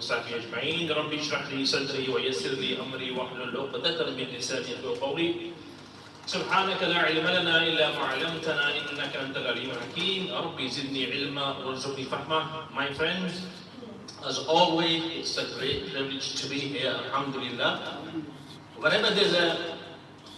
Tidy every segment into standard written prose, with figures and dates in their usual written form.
وصحبه أجمعين. رب اشرح لي صدري ويسر لي أمري واحلل عقدة من لساني يفقهوا قولي. سبحانك لا علم لنا إلا ما علمتنا إنك أنت العليم الحكيم. ربي زدني علما وارزقني فهما. My friends, as always, it's a great privilege to be here. Alhamdulillah. Whenever there's a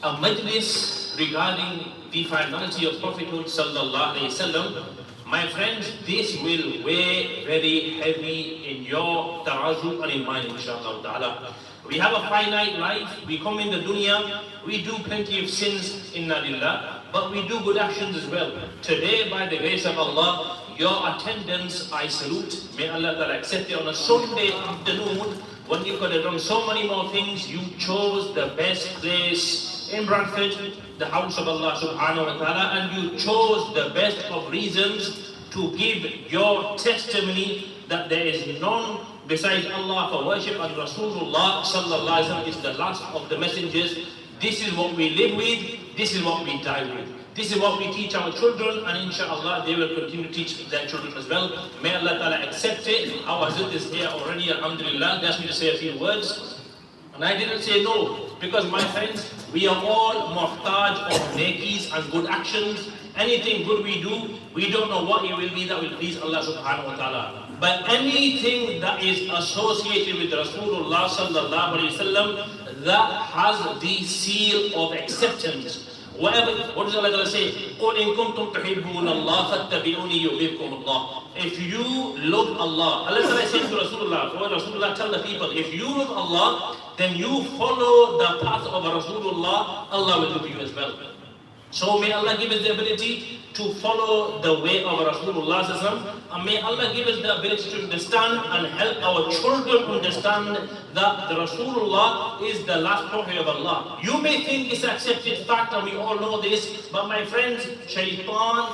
majlis regarding the finality of Prophethood sallallahu alaihi wasallam, my friends, this will weigh very heavy in your tarazu and in mine, inshallah ta'ala. We have a finite life, we come in the dunya, we do plenty of sins, inna lillah, but we do good actions as well. Today, by the grace of Allah, your attendance I salute. May Allah ta'ala accept it on a Sunday afternoon, when you could have done so many more things. You chose the best place in Bradford, the house of Allah subhanahu wa ta'ala, and you chose the best of reasons to give your testimony that there is none besides Allah for worship, and Rasulullah sallallahu alaihi wasallam is the last of the messengers. This is what we live with, this is what we die with. This is what we teach our children, and inshallah they will continue to teach their children as well. May Allah ta'ala accept it. Our Hazrat is here already, alhamdulillah. They asked me to say a few words, and I didn't say no, because my friends, we are all muhtaj of nekis and good actions. Anything good we do, we don't know what it will be that will please Allah subhanahu wa ta'ala. But anything that is associated with Rasulullah sallallahu alaihi wasallam, that has the seal of acceptance. Whatever, what does Allah say? قُلْ إِن كُنْتُمْ تُحِبُّونَ اللَّهَ فَاتَّبِعُونِي يُحْبِبْكُمُ اللَّهُ. If you love Allah, Allah said to Rasulullah, oh Rasulullah, tell the people, if you love Allah, then you follow the path of Rasulullah, Allah will love you as well. So may Allah give us the ability to follow the way of Rasulullah, and may Allah give us the ability to understand and help our children understand that the Rasulullah is the last prophet of Allah. You may think it's an accepted fact, and we all know this, but my friends, Shaitan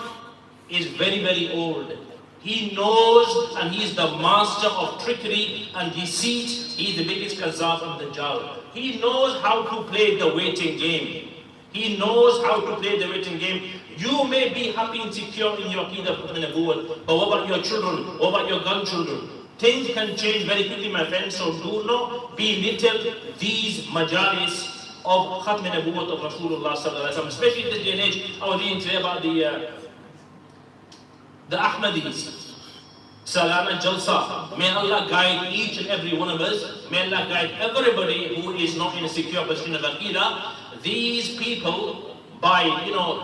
is very, very old. He knows, and he is the master of trickery and deceit. He is the biggest kazzab and dajjal. He knows how to play the waiting game. He knows how to play the waiting game. You may be happy and secure in your Aqidah and Nabuwwat, but what about your children? What about your grandchildren? Things can change very quickly, my friends, so do not belittle these majalis of Khatme Nabuwwat of Rasulullah sallallahu alaihi wasallam. Especially in this day and age, I was reading today about the Ahmadis. Salam and Jalsa. May Allah guide each and every one of us. May Allah guide everybody who is not in a secure position of Aqidah. These people, by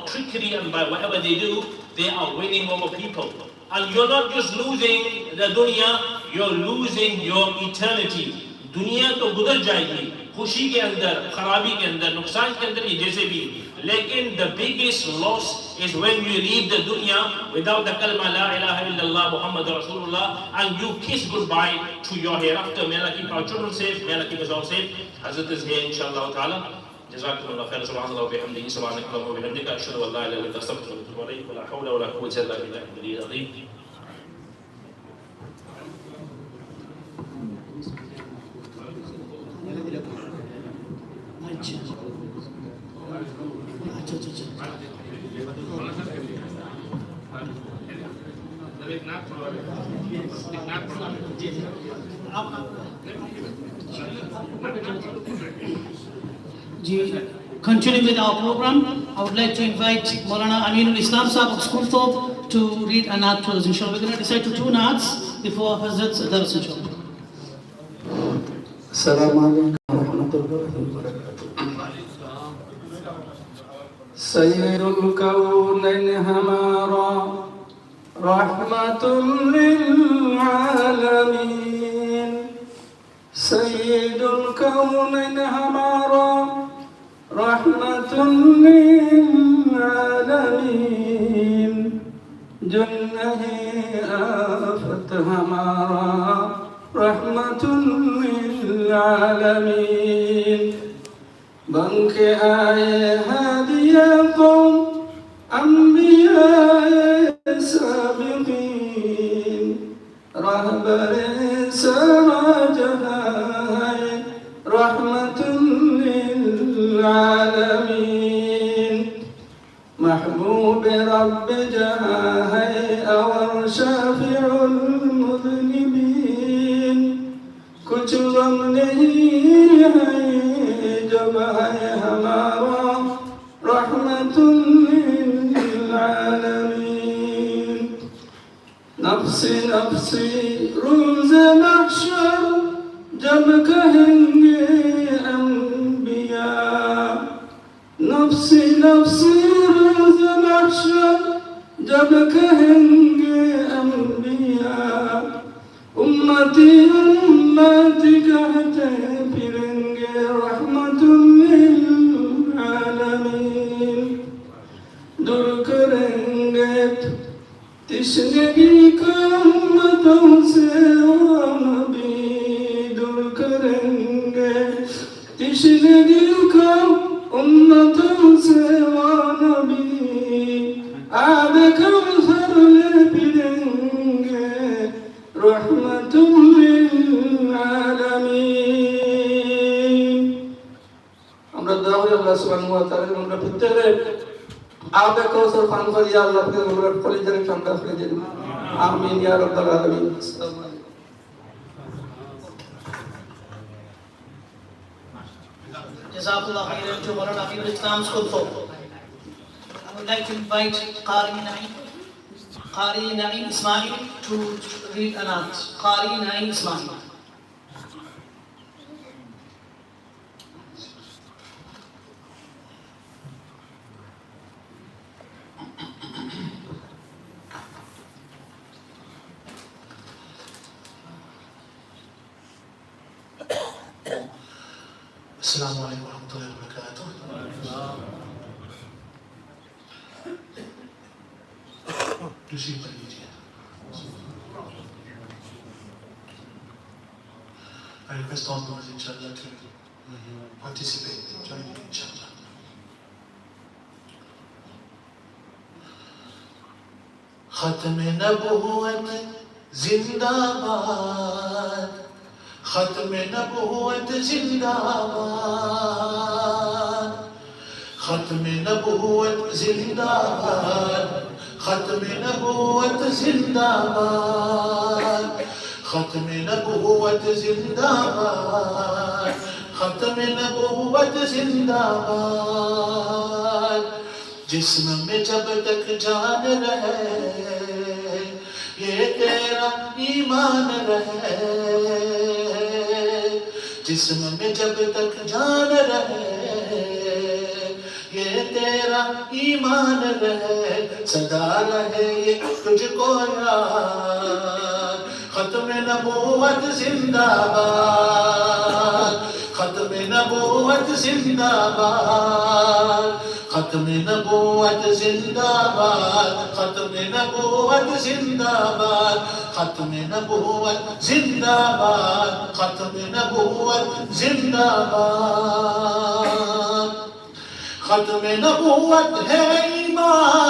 trickery and by whatever they do, they are winning over people. And you're not just losing the dunya, you're losing your eternity. Dunya to gudar jayegi, khushi ke andar, kharabi ke andar, nuksan ke andar, ye jaise bhi. Lekin the biggest loss is when you leave the dunya without the kalma la ilaha illallah Muhammad Rasulullah, and you kiss goodbye to your hereafter. May Allah keep our children safe, may Allah keep us all safe. Hazrat is here inshallah ta'ala. جزاكم الله خير. سبحان الله وبحمده سبحانك اللهم وبحمدك أشهد أن لا إله إلا أنت أستغفرك وأتوب إليك ولا حول ولا قوة إلا بالله العلي العظيم. Continuing with our program, I would like to invite Maulana Aminul Islam Sahib of School to read a naat to us, inshallah. We're going to recite to two naats before Hazrat's Dars, inshallah. Assalamu alaikum wa rahmatullahi wa barakatuh. Sayyidul Kawnain Hamara Rahmatul lil Alameen. Sayyidul Kawnain Hamara Rahmatul lil Alameen. Junnahi afat hamara Rahmatul lil Alameen. Banke aaye hadiya qawm anbiya sabiqeen. Rahbar sara jahan Rahmatul lil Alameen. محبوب رب جاه أور شافع المذنبين. कुछ गम नहीं है जब है हमारा रहमतुल लिल आलमीन। नफ्सी नफ्सी रोज़ महशर जब कहेंगे अंबिया, नफ्सी नफ्सी रोज़ महशर जब कहेंगे अंबिया, उम्मती उम्मती कहते फिरेंगे रहमतुल लिल आलमीन। दूर करेंगे तिश्नगी को उम्मतों से ओ नबी, दूर करेंगे तिश्नगी को उम्मतों से ओ नबी। आब कौसर ले पिलेंगे रहमतुल लिल आलमीन। আমরা দোয়া করি আল্লাহ সুবহানাহু ওয়া তাআলা আমরা প্রত্যেকরে আবে কৌসর পান করি আল্লাহ কে আমরা কলিজারে ঠান্ডা করে দিন। আমিন ইয়া রাব্বাল আলামিন। আসসালামু আলাইকুম। Jazakallah khairan to Maulana Aminul Islam School for. I would like to invite Qari Naeem Ismail to read an art. Qari Naeem Ismail. Assalamu alaikum wa rahmatullahi wa barakatuh. Receive the media. I request all those inshallah to participate in joining inshallah. Khatme Nabuwwat Zindabad, Khatme Nabuwwat Zindabad, Khatme Nabuwwat Zindabad, Khatme Nabuwwat Zindabad, Khatme Nabuwwat Zindabad, Khatme Nabuwwat Zindabad। जिस्म में जब तक जान रहे ये तेरा ईमान रहे, जिस्म में जब तक जान रहे ये तेरा ईमान रहे, सदा रहे ये तुझको याद। खत्मे नबूवत जिंदाबाद, खत्मे नबूवत जिंदाबाद, खत्मे नबूवत जिंदाबाद, खत्मे नबूवत जिंदाबाद, खत्मे नबूवत जिंदाबाद, खत्मे नबूवत जिंदाबाद। खत्मे नबूवत है ईमान,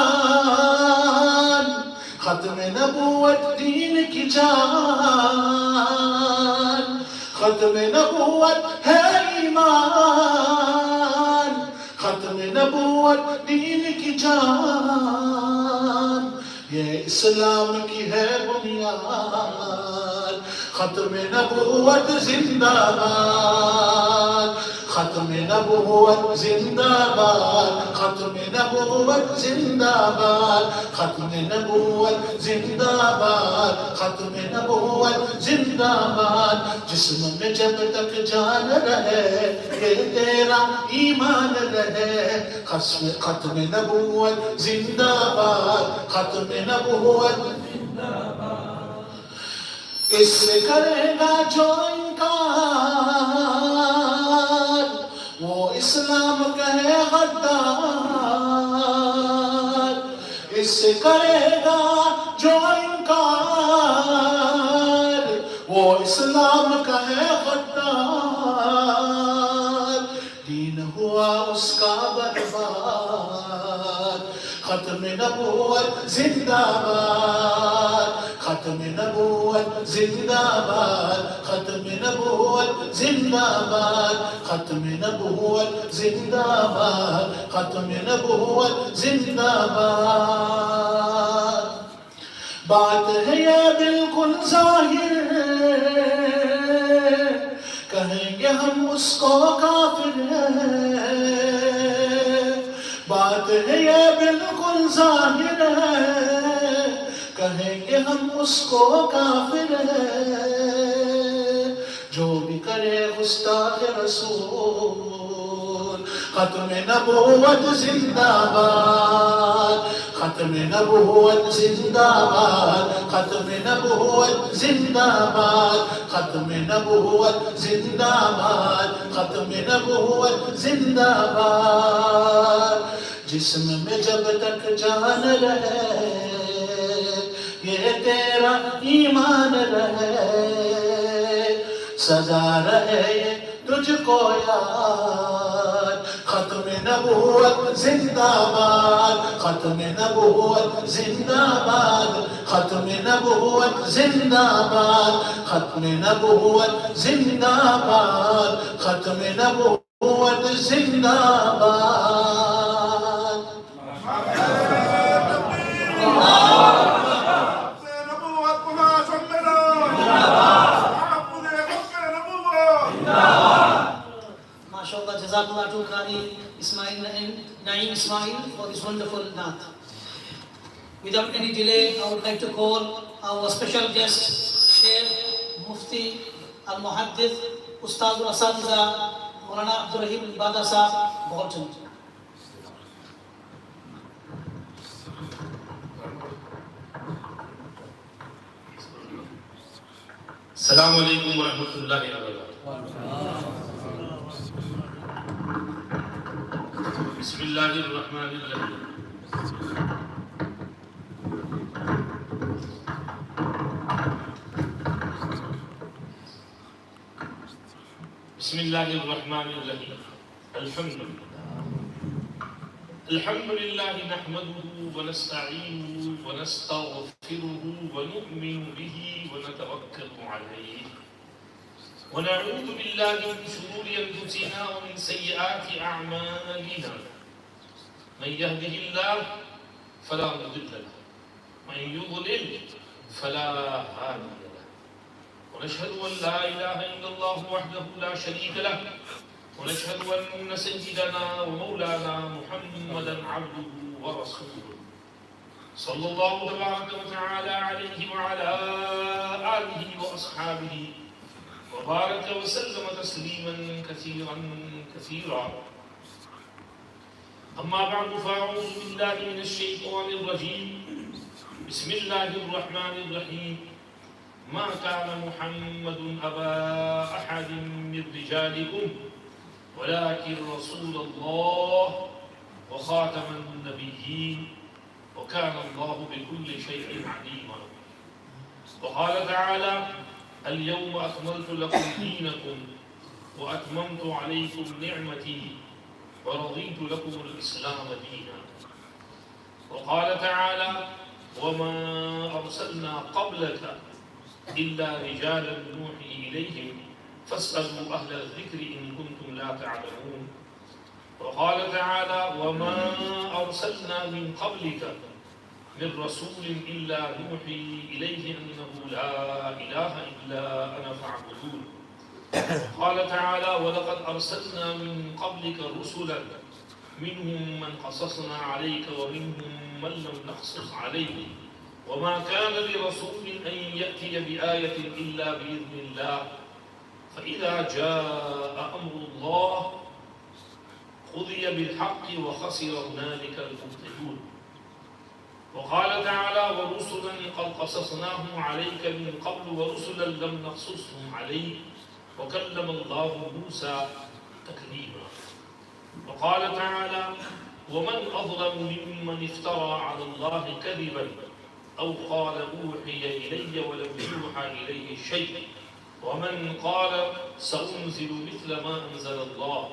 खत्मे नबूवत दीन की जान, खत्मे नबूवत है ईमान, खत्मे नबूवत दीन की जान, ये इस्लाम की है बुनियाद। खत्मे नबूवत जिंदाबाद, खत्मे नबूवत जिंदाबाद, खत्मे नबूवत जिंदाबाद, खत्मे नबूवत जिंदाबाद, खत्मे नबूवत जिंदाबाद। जिस्म में जब तक जान रहे ये तेरा ईमान रहे, खत्मे नबूवत जिंदाबाद, खत्मे नबूवत जिंदाबाद। इससे करेगा जो इनकार वो इस्लाम कहे गद्दार, इससे करेगा जो इनकार वो इस्लाम कहे गद्दार, दीन हुआ उसका बर्बाद। खत्मे नबूवत जिंदाबाद, खत्मे नबूवत जिंदाबाद, खत्मे नबूवत जिंदाबाद, खत्मे नबूवत जिंदाबाद, खत्मे नबूवत जिंदाबाद। बात है ये बिल्कुल जाहिर हम उसको काफिर है, बात है ये बिल्कुल जाहिर है, कहेंगे हम उसको काफिर है। जो भी करे गुस्ताख रसूल, खत्मे नबुव्वत जिंदाबाद, खत्मे नबुव्वत जिंदाबाद, खत्मे नबुव्वत जिंदाबाद, खत्मे नबुव्वत जिंदाबाद, खत्मे नबुव्वत जिंदाबाद। जिस्म में जब तक जान रहे, ये तेरा ईमान रहे, सदा रहे तुझको याद। खत्मे नबुव्वत जिंदाबाद, खत्मे नबुव्वत जिंदाबाद, खत्मे नबुव्वत जिंदाबाद, खत्मे नबुव्वत जिंदाबाद, खत्मे नबुव्वत जिंदाबाद। MashaAllah, Jazakallah to Qari Naeem Ismail for this wonderful naat. Without any delay, I would like to call our special guest, Sheikh Mufti Al-Muhaddith, Ustad Al-Asatiza, Maulana Abdul Raheem Al-Bada Sahab, Bolton. Assalamu alaikum wa rahmatullahi wa barakatuh. Bismillahir Rahmanir Rahim. Bismillahir Rahmanir Rahim. Alhamdulillah. الحمد لله نحمده ونستعينه ونستغفره ونؤمن به ونتوكل عليه ونعوذ بالله من شرور أنفسنا ومن سيئات أعمالنا. من يهده الله فلا مضل له ومن يضلل فلا هادي له. ونشهد أن لا إله إلا الله وحده لا شريك له، ونشهد أن سيدنا ومولانا محمدا عبده ورسوله صلى الله تبارك وتعالى عليه وعلى آله وأصحابه وبارك وسلم تسليما كثيرا كثيرا. أما بعد، فأعوذ بالله من الشيطان الرجيم. بسم الله الرحمن الرحيم. ما كان محمد أبا أحد من رجالكم ولكن رسول الله وخاتم النبيين وكان الله بكل شيء عليما. وقال تعالى: اليوم أكملت لكم دينكم وأتممت عليكم نعمتي ورضيت لكم الإسلام دينا. وقال تعالى: وما أرسلنا قبلك إلا رجالا نوحي إليهم فاسألوا أهل الذكر إن كنتم لا تعلمون. وقال تعالى: وما أرسلنا من قبلك من رسول إلا نوحي إليه أنه لا إله إلا أنا فاعبدون. قال تعالى: ولقد أرسلنا من قبلك رسلا منهم من قصصنا عليك ومنهم من لم نقصص عليك وما كان لرسول أن يأتي بآية إلا بإذن الله فإذا جاء أمر الله قضي بالحق وخسر هنالك المبطلون. وقال تعالى: ورسلا قد قصصناهم عليك من قبل ورسلا لم نقصصهم عليك وكلم الله موسى تكليما. وقال تعالى: ومن أظلم ممن افترى على الله كذبا أو قال أوحي إلي ولم يوحى إليه شيء ومن قال سأنزل مثل ما أنزل الله.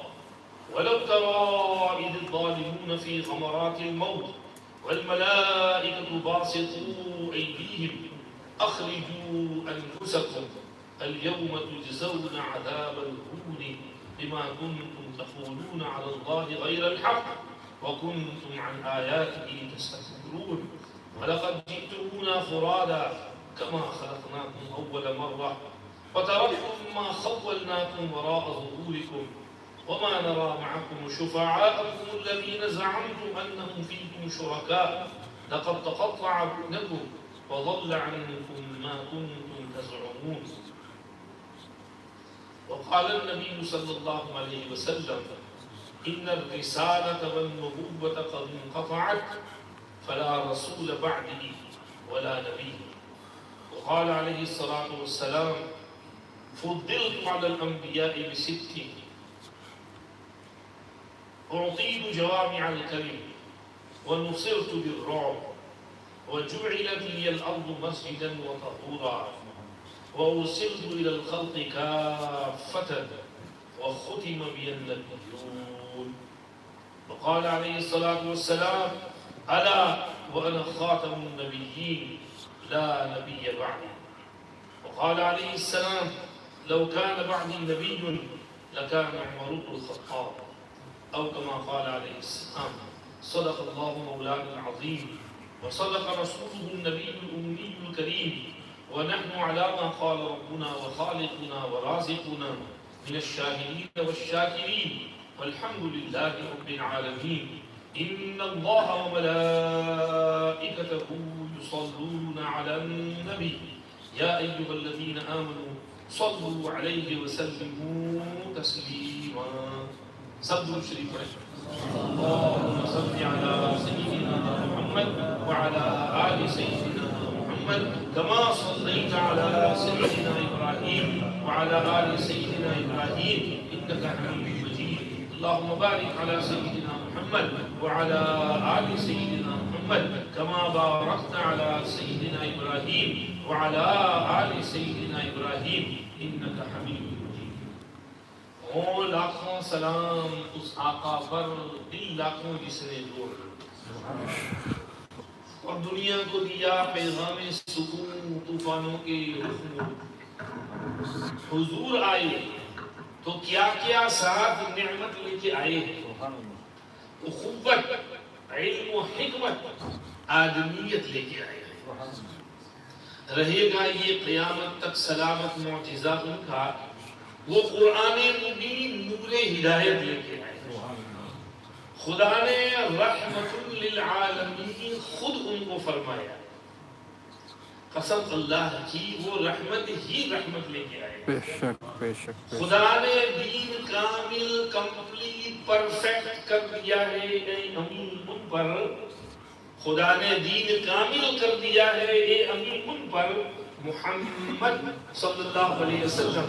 ولو ترى إذ الظالمون في غمرات الموت والملائكة باسطوا أيديهم أخرجوا أنفسكم اليوم تجزون عذاب الهون بما كنتم تقولون على الله غير الحق وكنتم عن آياته تستكبرون. ولقد جئتمونا فرادا كما خلقناكم أول مرة وتركتم أما خولناكم وراء ظهوركم وما نرى معكم شفعاءكم الذين زعمتم أنهم فيكم شركاء لقد تقطع بينكم وضل عنكم ما كنتم تزعمون. وقال النبي صلى الله عليه وسلم إن الرسالة والنبوة قد انقطعت فلا رسول بعدي ولا نبي. وقال عليه الصلاة والسلام فضلت على الأنبياء بست أعطيت جوامع الكلم ونصرت بالرعب وجعلت لي الأرض مسجدا وطهورا وأرسلت إلى الخلق كافة وختم بي النبيون. وقال عليه الصلاة والسلام ألا وأنا خاتم النبيين لا نبي بعدي. وقال عليه السلام لو كان بعدي نبي لكان عمر بن الخطاب أو كما قال عليه السلام. صدق الله مولانا العظيم وصدق رسوله النبي الأمي الكريم ونحن على ما قال ربنا وخالقنا ورازقنا من الشاهدين والشاكرين والحمد لله رب العالمين. إن الله وملائكته يصلون على النبي يا أيها الذين آمنوا صلوا عليه وسلموا تسليما. صلوا الشريف اللهم صل على سيدنا محمد وعلى آل سيدنا محمد كما صليت على سيدنا إبراهيم وعلى آل سيدنا إبراهيم إنك حميد مجيد. اللهم بارك على سيدنا محمد وعلى آل سيدنا محمد كما باركت على سيدنا إبراهيم وعلى آل سيدنا إبراهيم إنك حميد مجيد. और लाखों सलाम उस आका पर दिल लाखों जिसने जोड़ और दुनिया को दिया पैगाम सुकून तूफानों के रुख में हुजूर आए तो क्या क्या साथ नेमत लेके आए हैं। उखुव्वत इल्म व हिकमत आदमियत लेके आए हैं। रहेगा ये क़यामत तक सलामत मुअजिज़ा उनका वो कुरान मुबीन नूरे हिदायत लेके आए। खुदा ने रहमतुल लिल आलमीन खुद उनको फरमाया कसम अल्लाह की वो रहमत ही रहमत लेके आए। बेशक बेशक खुदा ने दीन कामिल कंप्लीट परफेक्ट कर दिया है अमीन उन पर। खुदा ने दीन कामिल कर दिया है ये अमीन उन पर। मुहम्मद सल्लल्लाहु अलैहि वसल्लम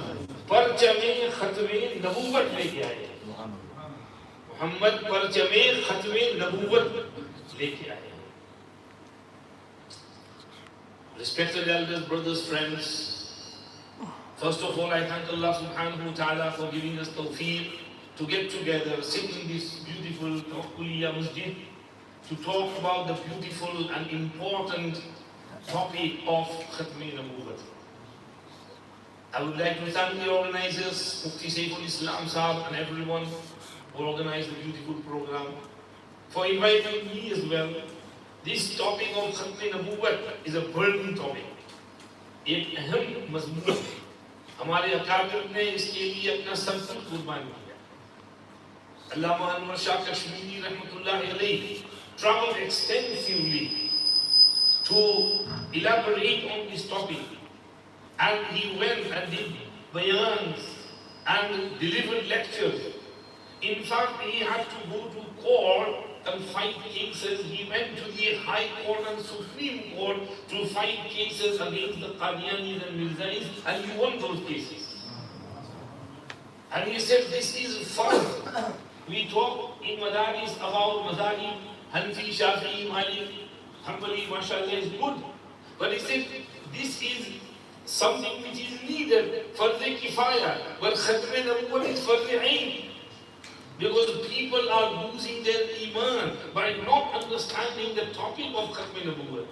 परचमे खत्मे नबुव्वत लेके आए। मोहम्मद परचमे खत्मे नबुव्वत लेके आए। Respected elders, brothers, friends, first of all I thank Allah subhanahu wa ta'ala for giving us tawfiq to get together, sit in this beautiful Tawak'kulia Masjid to talk about the beautiful and important topic of Khatme Nabuwwat. I would like to thank the organizers, Mufti Saiful Islam Sahab and everyone who organized the beautiful program for inviting me as well. This topic of Khatme Nabuwwat is a burning topic. एक अहम मज़मून है। हमारे अकाबिर ने इसके लिए अपना सब कुछ कुर्बान किया। अल्लामा अनवर शाह कश्मीरी रहमतुल्लाहि अलैहि traveled extensively to elaborate on this topic. And he went and did bayans and delivered lectures. In fact, he had to go to court and fight cases. He went to the High Court and Supreme Court to fight cases against the Qadianis and Mirzais, and he won those cases. And he said, this is fun. We talk in Madaris about Mazahib, Hanfi, Shafi'i, Malik, Hanbali, mashallah is good. But he said, this is something which is needed for the kifaya, but Khatme Nabuwwat is for the ain. Because people are losing their iman by not understanding the topic of Khatme Nabuwwat.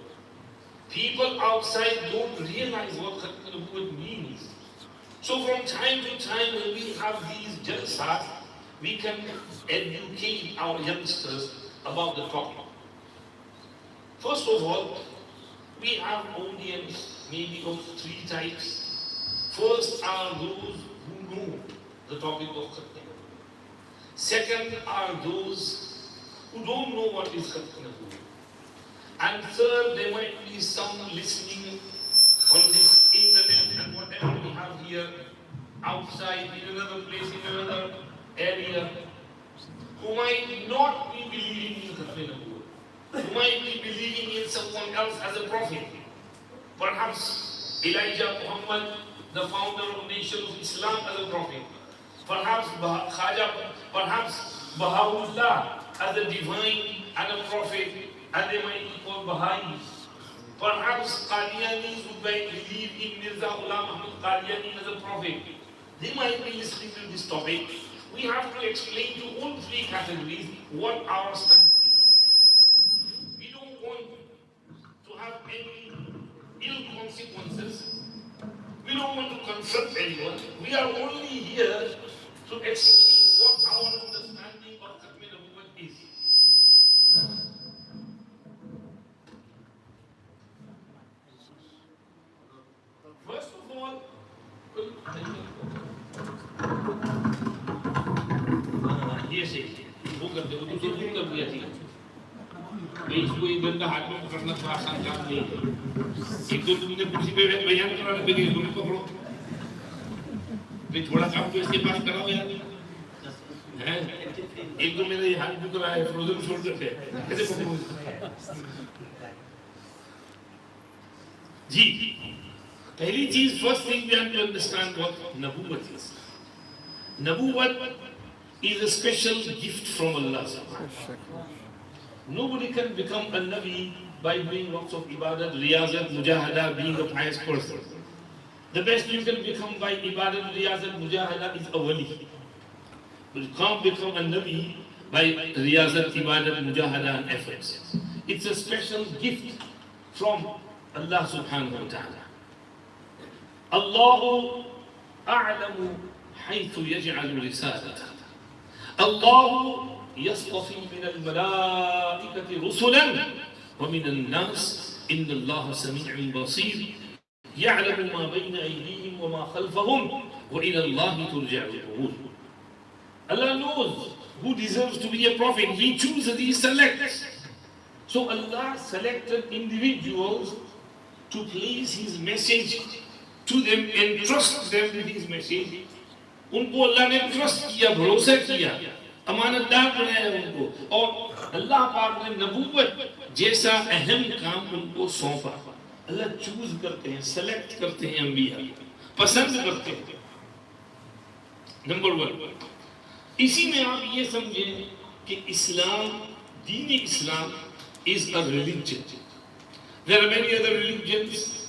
People outside don't realize what Khatme Nabuwwat means. So from time to time when we have these jalsas, we can educate our youngsters about the topic. First of all, we have audience maybe of three types. First are those the topic of Khatme. Second are those who don't know what is Khatme. And third, there might be some listening on this internet and whatever we have here outside, in another place, in another area, who might not be believing in Khatme, who might be believing in someone else as a prophet. Perhaps Elijah Muhammad, the founder of Nation of Islam, as a prophet. Perhaps perhaps Baha'u'llah as a divine and a prophet, and they might be called Baha'is. Perhaps Qadianis would believe in Mirza Ghulam Ahmad Qadiani as a prophet. They might be listening to this topic. We have to explain to all three categories what our stance is. We don't want to have any ill consequences. We don't want to confront anyone. We are only here to explain what our understanding of Khatme Nabuwwat is. First of all, yes, वो करते हो तो तुम कर दिया थी इसको एक गंदा हाथ में पकड़ना तो आसान काम नहीं है एक तो तुमने कुर्सी पे बयान करा रहे थे तुम पकड़ो भाई थोड़ा काम तो इसके पास कराओ यार हैं एक तो मेरा ये हाथ दुख रहा है फ्रोजन शोल्डर पे कैसे पकड़ूं जी पहली चीज first thing we have to understand what नबूवत is Nabuwwat is a special gift from Allah. Nobody can become a Nabi by doing lots of ibadat, riyazat, mujahada, being a pious person. The best you can become by ibadat, riyazat, mujahada is a wali. But you can't become a Nabi by riyazat, ibadat, mujahada and efforts. It's a special gift from Allah subhanahu wa ta'ala. Allahu a'lamu حيث يجعل رسالته الله يصطفي من الملائكة رسلا ومن الناس إن الله سميع بصير يعلم ما بين أيديهم وما خلفهم وإلى الله ترجع الأمور. Allah knows who deserves to be a prophet. He chooses, He selects. So Allah selected individuals to place His message to them and trust them with His message. उनको अल्लाह ने trust किया, भरोसा किया, अमानतदार बनाया उनको और अल्लाह पाक ने नबूवत जैसा अहम काम उनको सौंपा. अल्लाह चूज करते हैं, सेलेक्ट करते हैं, अंबिया पसंद करते हैं. नंबर 1, इसी में आप ये समझें कि इस्लाम, दीन इस्लाम is a religion. There are many other religions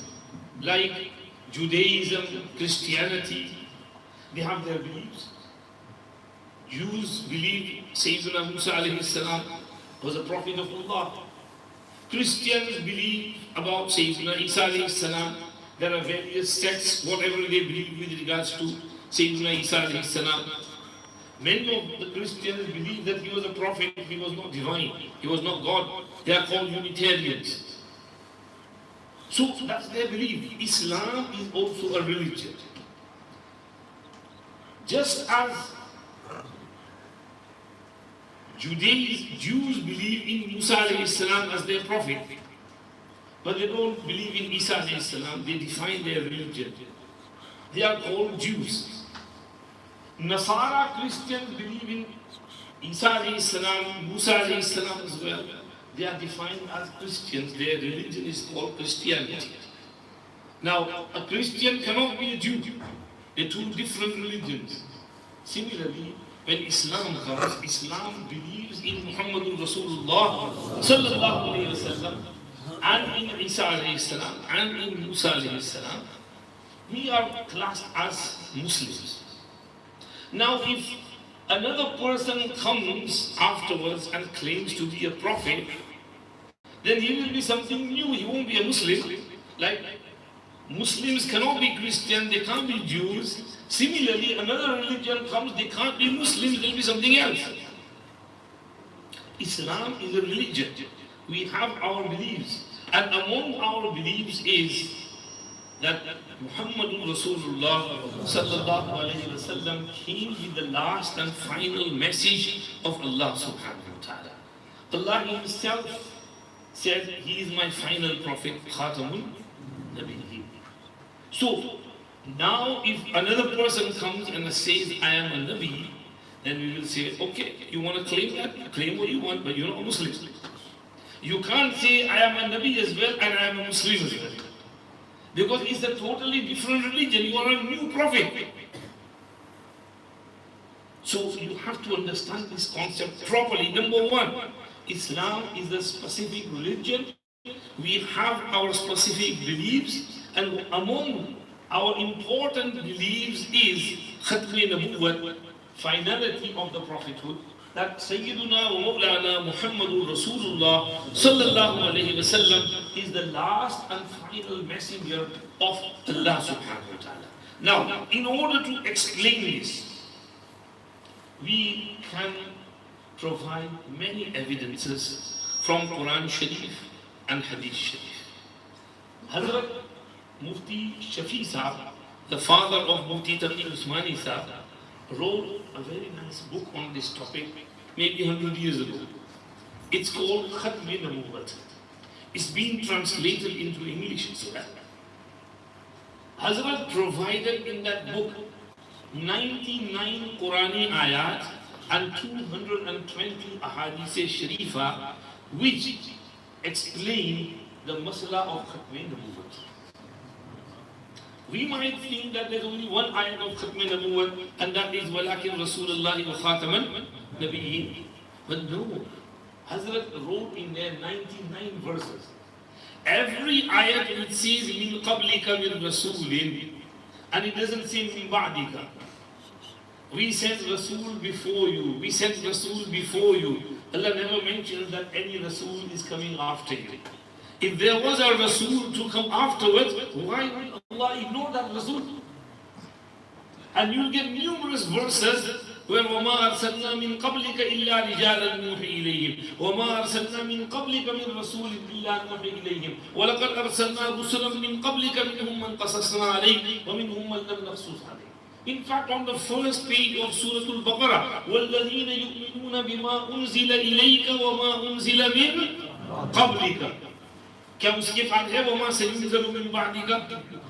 like Judaism, Christianity. They have their beliefs. Jews believe Sayyidina Musa alayhi salam was a prophet of Allah. Christians believe about Sayyidina Isa alayhi salam. There are various sects, whatever they believe with regards to Sayyidina Isa alayhi salam. Many of the Christians believe that he was a prophet, he was not divine, he was not God. They are called Unitarians. So that's their belief. Islam is also a religion. Just as Jews believe in Musa alayhi salam as their prophet, but they don't believe in Isa alayhi salam, they define their religion. They are called Jews. Nasara Christians believe in Isa alayhi salam, Musa alayhi salam as well. They are defined as Christians. Their religion is called Christianity. Now, a Christian cannot be a Jew. They're two different religions. Similarly, when Islam comes, Islam believes in Muhammadun Rasulullah sallallahu alayhi wa sallam and in Isa alayhi salam and in Musa alayhi salam. We are classed as Muslims. Now, if another person comes afterwards and claims to be a prophet, then he will be something new. He won't be a Muslim. Like Muslims cannot be Christian, they can't be Jews. Similarly, another religion comes, they can't be Muslims, they'll be something else. Islam is a religion. We have our beliefs. And among our beliefs is that Muhammadun Rasulullah sallallahu alayhi wa sallam came with the last and final message of Allah subhanahu wa ta'ala. Allah himself said, he is my final prophet, Khatamun Nabiyyin. So, now if another person comes and says, I am a Nabi, then we will say, okay, you want to claim that? Claim what you want, but you're not a Muslim. You can't say, I am a Nabi as well and I am a Muslim as well. Because it's a totally different religion. You are a new prophet. So you have to understand this concept properly. Number one, Islam is a specific religion. We have our specific beliefs, and among our important beliefs is Khatme Nabuwwat, finality of the Prophethood, that Sayyiduna wa Mawlana Muhammadur Rasulullah sallallahu alayhi wa sallam is the last and final messenger of Allah subhanahu wa ta'ala. Now, in order to explain this, we can provide many evidences from Quran Sharif and Hadith Sharif. Hazrat Mufti Shafi Sahab, the father of Mufti Taqi Usmani Sahab, wrote a very nice book on this topic maybe 100 years ago. It's called Khatme Nabuwwat. It's been translated into English as well. Hazrat provided in that book 99 Qurani ayat and 220 ahadith sharifa which explain the masala of Khatme Nabuwwat. We might think that there's only one ayat of Khatme Nabuwwat, and that is Walakin Rasulullah wa Khataman Nabiyyin. But no, Hazrat wrote in there 99 verses. Every ayat it says Min qablika min Rasulin, and it doesn't say Min ba'dika. We sent Rasul before you. We sent Rasul before you. Allah never mentions that any Rasul is coming after you. If there was a Rasul to come afterwards, why would Allah ignore that Rasul? And you'll get numerous verses where وَمَا أَرْسَلْنَا مِن قَبْلِكَ إِلَّا رِجَالًا نُوحِي إِلَيْهِمْ وَمَا أَرْسَلْنَا مِن قَبْلِكَ مِن رَسُولٍ إِلَّا نُوحِي إِلَيْهِمْ وَلَقَدْ أَرْسَلْنَا رُسُلًا مِن قَبْلِكَ مِنْهُمْ مَنْ قَصَصْنَا عَلَيْكَ وَمِنْهُمْ مَنْ لَمْ نَقْصُصْ عَلَيْكَ. In fact, on the first page of Surah Al-Baqarah, وَالَّذِينَ يُؤْمِنُونَ بِمَا أُنزِلَ إِلَيْكَ وَمَا أُنزِلَ مِن قَبْلِكَ. क्या उसके बाद है वमा सय्युनज़लु मिन बादिका,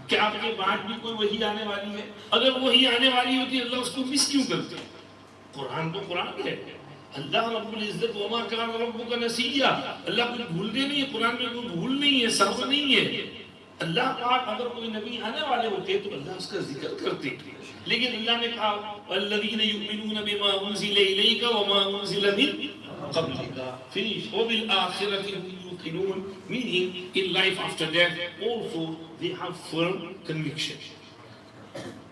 क्या आपके बाद भी कोई वही आने वाली है? अगर वही आने वाली होती अल्लाह उसको मिस क्यों करते? कुरान तो कुरान है। अल्लाह रब्बुल इज्जत वमा कान रब्बुका नसिया, अल्लाह कुछ भूलते नहीं है, कुरान में कोई भूल नहीं है, सहव नहीं है। अल्लाह पाक अगर कोई नबी आने वाले होते तो अल्लाह उसका जिक्र करते, लेकिन अल्लाह ने कहा वल्लज़ीन युमिनून बिमा उनज़िला इलैका वमा उनज़िला मिन क़ब्लिका, finish, वबिल-आखिरति हुम युक़िनून, meaning in life after death also they have firm conviction.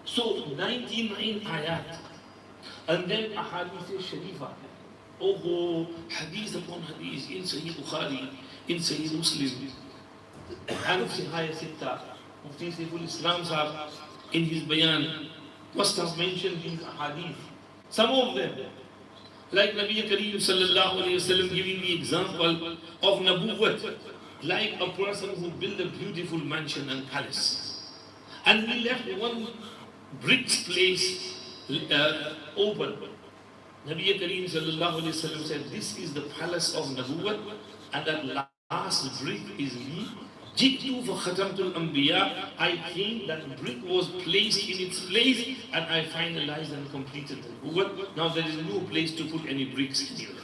So 99 ayat, and then ahadith sharifa. Oh, hadith upon hadith in Sahih Bukhari, in Sahih Muslim, and Sahih Sitta. Mufti Saiful Islam Sahab in his bayan must have mentioned these ahadith. Some of them, like Nabi Kareem sallallahu alayhi wa sallam giving the example of Nabuwwat, like a person who built a beautiful mansion and palace, and he left one brick place open. Nabi Kareem sallallahu alayhi wa sallam said, this is the palace of Nabuwwat, and that last brick is me. Jittu fa khatamtul anbiya, I came, that brick was placed in its place, and I finalized and completed the Nabuwwat. Now there is no place to put any bricks anywhere.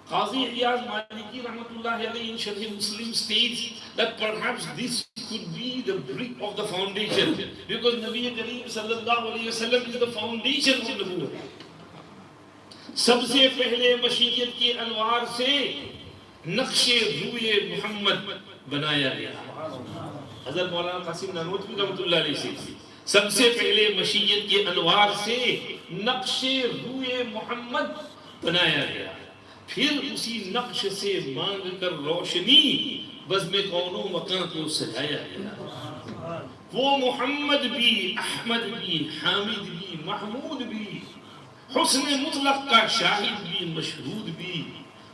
Qazi Iyaz Maliki rahmatullahi alayhi in Sharh Muslim states that perhaps this could be the brick of the foundation, because Nabi Kareem sallallahu alayhi wa sallam is the foundation of the Nabuwwat. सबसे पहले मशीयत के अनवार से नक्शे रूए मोहम्मद बनाया गया। हज़रत मौलाना कासिम नानोतवी रहमतुल्लाह अलैहि से सबसे पहले मशीयत के अनवार से नक्शे रूए मोहम्मद बनाया गया, फिर उसी नक्श से मांग कर रोशनी बज़्म कौनो मकान को सजाया गया। वो मोहम्मद भी, अहमद भी, हामिद भी, महमूद भी, हुस्न मुतलक का शाहिद भी, मशहूद भी,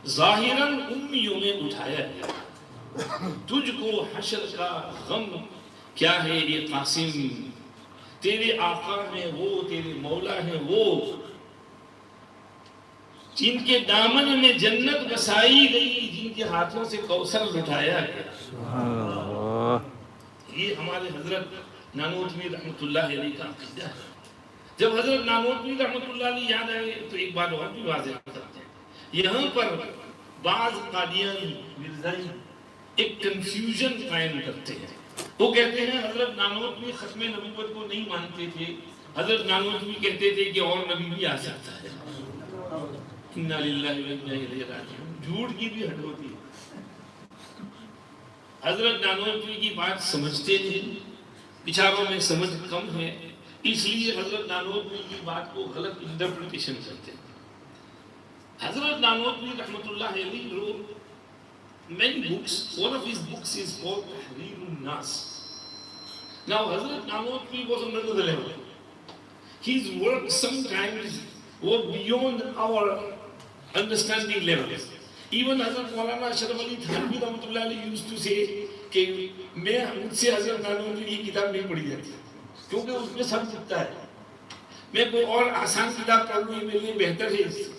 ज़ाहिरन उम्मियों में उठाया गया। तुझको हशर का गम क्या है ये कासिम, तेरे आका हैं वो, तेरे मौला हैं वो, जिनके दामन में जन्नत बसाई गई, जिनके हाथों से कौसर लुटाया गया। ये हमारे हजरत नानोतवी रहमतुल्लाह अलैह का अकीदा है। जब हजरत नानोतवी रहमतुल्लाह अलैह याद आए तो एक बात और भी वाज़ेह करते हैं। यहाँ पर बाज़ कादियानी मिर्ज़ाई एक कंफ्यूजन कायम करते हैं। वो कहते हैं हजरत नानोतवी खत्मे नबूवत को नहीं मानते थे, हजरत नानोतवी कहते थे कि और नबी भी आ सकता है। इन्ना लिल्लाहि व इन्ना इलैहि राजिऊन। झूठ की भी हद होती है। हजरत नानोतवी की बात समझते नहीं, विचारों में समझ कम है, इसलिए हजरत नानोतवी की बात को गलत इंटरप्रिटेशन करते हैं। हजरत नानोतवी रहमतुल्लाह अलैह wrote many books. One of his books is called Tahrirun Nas. Now Hazrat Nanuwwat was on another level. His work sometimes was beyond our understanding levels. Even Hazrat Maulana Ashraf Ali Thanvi Rahmatullah Alayhi used to say कि मुझसे हजरत नानोतवी की किताब नहीं पढ़ी जाती क्योंकि उसमें सब दिखता है, मैं कोई और आसान किताब पढ़ लूँ मेरे लिए बेहतर है इससे।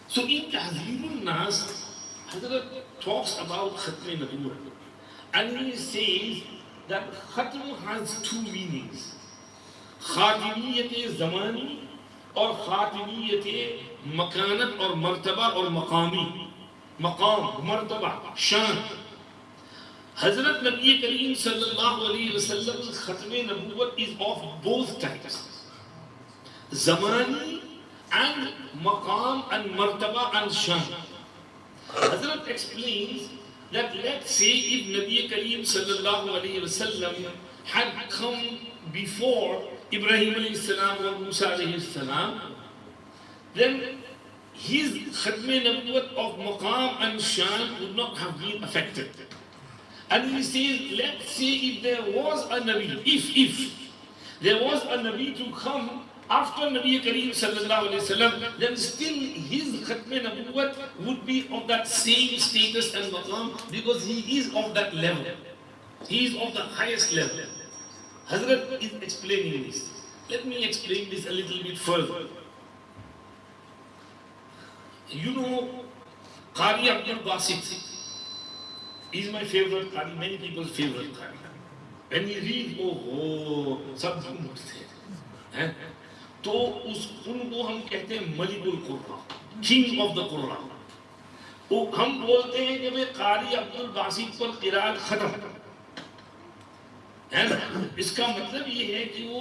So in Tahrirun Nas, Hazrat talks about Khatme Nabuwwat, and he says that Khatm has two meanings, Khatimiyat Zamani और Khatimiyat Makanat और Martaba और Maqami, Maqam, Martaba, Shan। Hazrat Nabi Kareem sallallahu alaihi wasallam Khatme Nabuwwat is of both types, Zamani and Maqam and Martaba and Shan. Hazrat explains that let's say if Nabi Kareem sallallahu alaihi wasallam had come before Ibrahim alayhi salam or Musa alayhi salam, then his Khatme Nabuwwat of Maqam and Shan would not have been affected. And he says, let's say if there was a Nabi, if there was a Nabi to come after Nabi Kareem sallallahu alaihi wasallam, then still his Khatme Nabuwwat would be of that same status and maqam because he is of that level. He is of the highest level. Hazrat is explaining this. Let me explain this a little bit further. You know, Qari Abdul Basit is my favorite Qari, many people's favorite Qari. When you read, oh, sab dhum uthte hain. तो उनको हम कहते हैं molecule कुर्रा, king of the कुर्रा। वो हम बोलते हैं कि भाई कारी अब्दुल बासित पर क़िराअत खत्म है ना। इसका मतलब ये है कि वो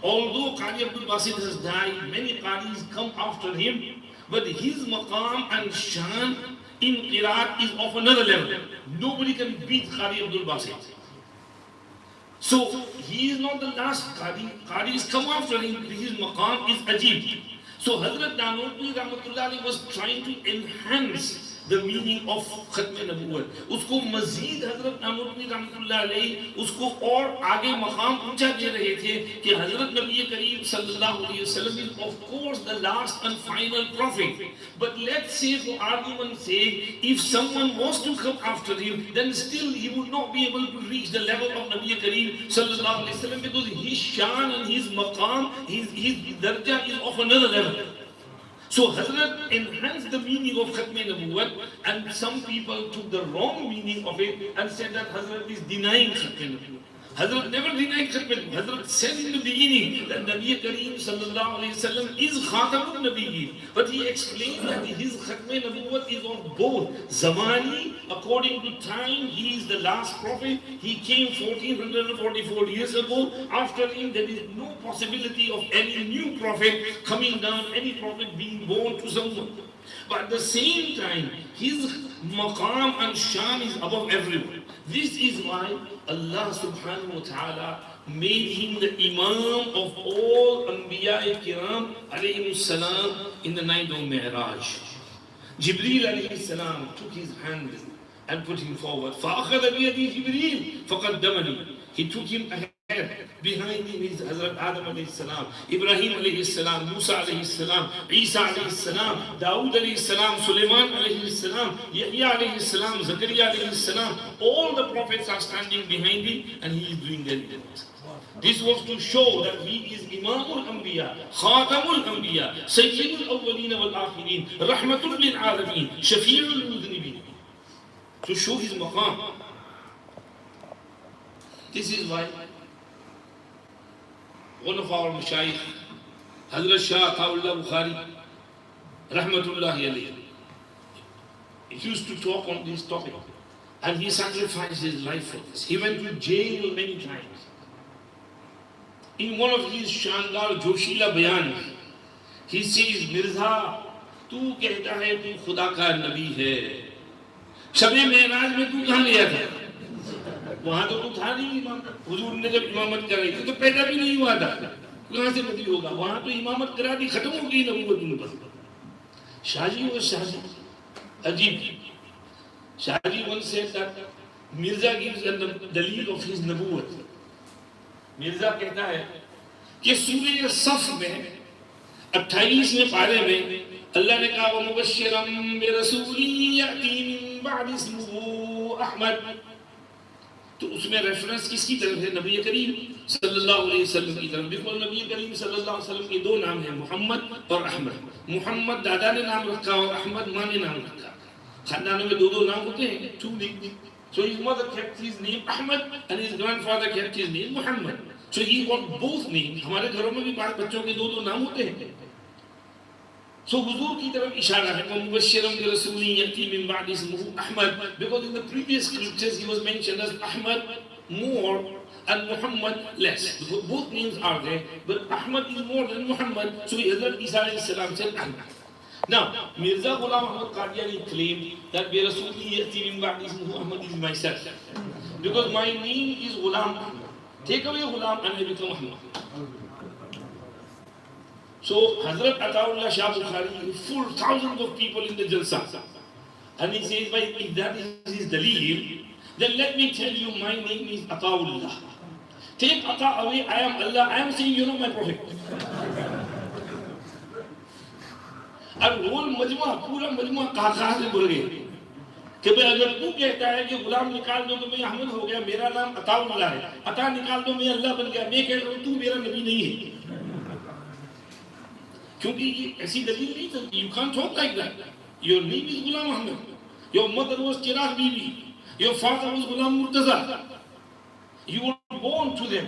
although कारी Abdul Basit has died, many qaris come after him, but his maqam and shan in क़िराअत is of another level. Nobody can beat कारी Abdul Basit. So he is not the last Qari. Qaris come after him. His maqam is ajib. So Hazrat Nanuwwat Rahmatullah Alayhi was trying to enhance the meaning of Khatme Nabuwwat. उसको मज़ीद हज़रत नानोतवी रहमतुल्लाह अलैह उसको और आगे मकाम ऊंचा दे रहे थे कि हज़रत नबी करीम सल्लल्लाहु अलैहि वसल्लम is of course the last and final prophet. But let's say for argument's sake, if someone was to come after him, then still he would not be able to reach the level of Nabi Kareem sallallahu alaihi wasallam because his shan and his maqam, his darja is of another level. So Hazrat enhanced the meaning of Khatme Nabuwwat, and some people took the wrong meaning of it and said that Hazrat is denying Khatme Nabuwwat. Hazrat never denied Khatme Nabuwwat. Hazrat said in the beginning that Nabi Kareem sallallahu alayhi wasallam is Khatamun Nabiyyin, but he explained that his Khatme Nabuwwat is of both. Zamani, according to time, he is the last prophet. He came 1444 years ago. After him, there is no possibility of any new prophet coming down, any prophet being born to someone. But at the same time, his maqam and shan is above everyone. This is why Allah subhanahu wa ta'ala made him the imam of all Anbiya Kiram alayhi salam in the night of Mi'raj. Jibreel alayhi salam took his hand and put him forward. فَأَخَذَ بِيَدِي جِبْرِيلٌ فَقَدَّمَنِي. He took him ahead ahead. Behind him is Hazrat Adam alayhi salam, Ibrahim alayhi salam, Musa alayhi salam, Isa alayhi salam, Dawood alayhi salam, Sulaiman alayhi salam, Yahya alayhi salam, Zakaria alayhi salam. All the prophets are standing behind him and he is doing their work. This was to show that he is Imamul Anbiya, Khatamul Anbiya, Sayyidul Awwaleen wal Akhirin, Rahmatul lil Alameen, Shafi'ul Mudhnibin. To show his maqam. This is why one of our Mashayikh, Hazrat Shah Tawak'kulia Bukhari, Rahmatullahi alayhi, used to talk on this topic. And he sacrificed his life for this. He went to jail many times. In one of his Shandar Joshila Bayan, he says, Mirza, tu kehta hai tu Khuda ka Nabi hai. Shabe Mehraj mein tu kahan liya tha? वहां तो तू था नहीं इमाम, हुजूर ने जब इमामत कराई थी तो पैदा भी नहीं हुआ था, कहां से नबी होगा? वहां तो इमामत करा दी, खत्म हो गई नबूवत उन पर. शाहजी और शाहजी अजीब. Shaji once said that Mirza gives a dalil of his Nabuwwat. Mirza कहता है कि सूरह सफ में 28वें पारे में अल्लाह ने कहा वमुबश्शिरम बिरसूलिन याती मिन बअद इस्मुहु अहमद. तो उसमें रेफरेंस किसकी तरफ है? नबी करीम सल्लल्लाहु अलैहि वसल्लम की तरफ. बिल्कुल नबी करीम सल्लल्लाहु अलैहि वसल्लम के दो नाम हैं, मोहम्मद और अहमद. मोहम्मद दादा ने नाम रखा और अहमद माँ ने नाम रखा. खानदानों में दो नाम होते हैं, two nicknames. So his mother kept his name Ahmad and his grandfather kept his name Muhammad. So he got both names. हमारे घरों में भी बाल बच्चों के दो नाम होते हैं. So हुजूर की तरफ इशारा है मुबश्शिरम बिरसूलिन याती मिन बअद इस्मुहु Ahmad, because in the previous scriptures he was mentioned as Ahmad more and Muhammad less. Both names are there, but Ahmad is more than Muhammad. So Hazrat Isa alayhi salam said Ahmad. Now, Mirza Ghulam Ahmad Qadiani claimed that Birasuli Yati min ba'd ismuhu Ahmad is myself. Because my name is Ghulam. Take away Ghulam and I become Ahmad. So, Hazrat Ataullah Shah Bukhari full thousands of people in the Jalsa. And he says, if that is his dalil, then let me tell you my name is Ataullah. Take Ata away, I am Allah. I am saying, you know my Prophet. अब role मजमा पूरा मजमा कहाँ से बोल गए कि भाई अगर तू कहता है कि गुलाम निकाल दो तो मैं अहमद हो गया, मेरा नाम अताउल्लाह है, अता निकाल दो मैं अल्लाह बन गया, मैं कह रहा हूँ तू मेरा नबी नहीं है. क्योंकि ये ऐसी दलील नहीं चलती. You can't talk like that. Your name is Ghulam Ahmad. Your mother was Chirag Bibi. Your father was Ghulam Murtaza. You were born to them.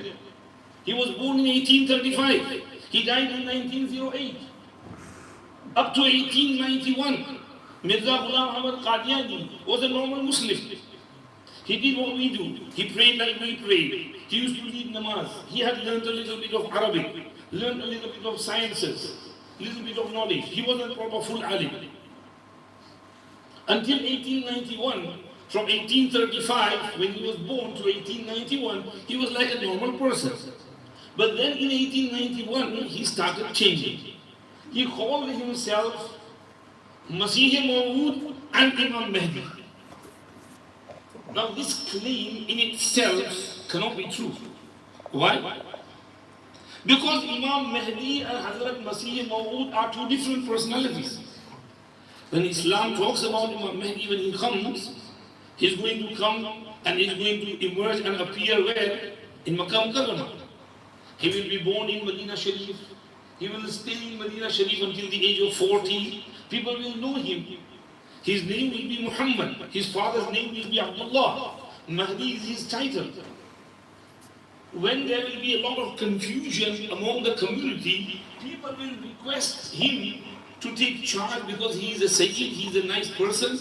He was born in 1835. He died in 1908. Up to 1891, Mirza Ghulam Ahmad Qadiani was a normal Muslim. He did what we do. He prayed like we prayed. He used to lead namaz. He had learned a little bit of Arabic, learned a little bit of sciences, a little bit of knowledge. He wasn't proper full alim. Until 1891, from 1835, when he was born, to 1891, he was like a normal person. But then in 1891, he started changing. He called himself Masih Maud and Imam Mahdi. Now this claim in itself cannot be true. Why? Because Imam Mahdi and Hazrat Masih Maud are two different personalities. When Islam talks about Imam Mahdi, when he comes, he's going to come and he's going to emerge and appear where? In Makkah Mukarramah. He will be born in Medina Sharif. He will stay in Medina Sharif until the age of 40. People will know him. His name will be Muhammad. His father's name will be Abdullah. Mahdi is his title. When there will be a lot of confusion among the community, people will request him to take charge because he is a Sayyid, he is a nice person.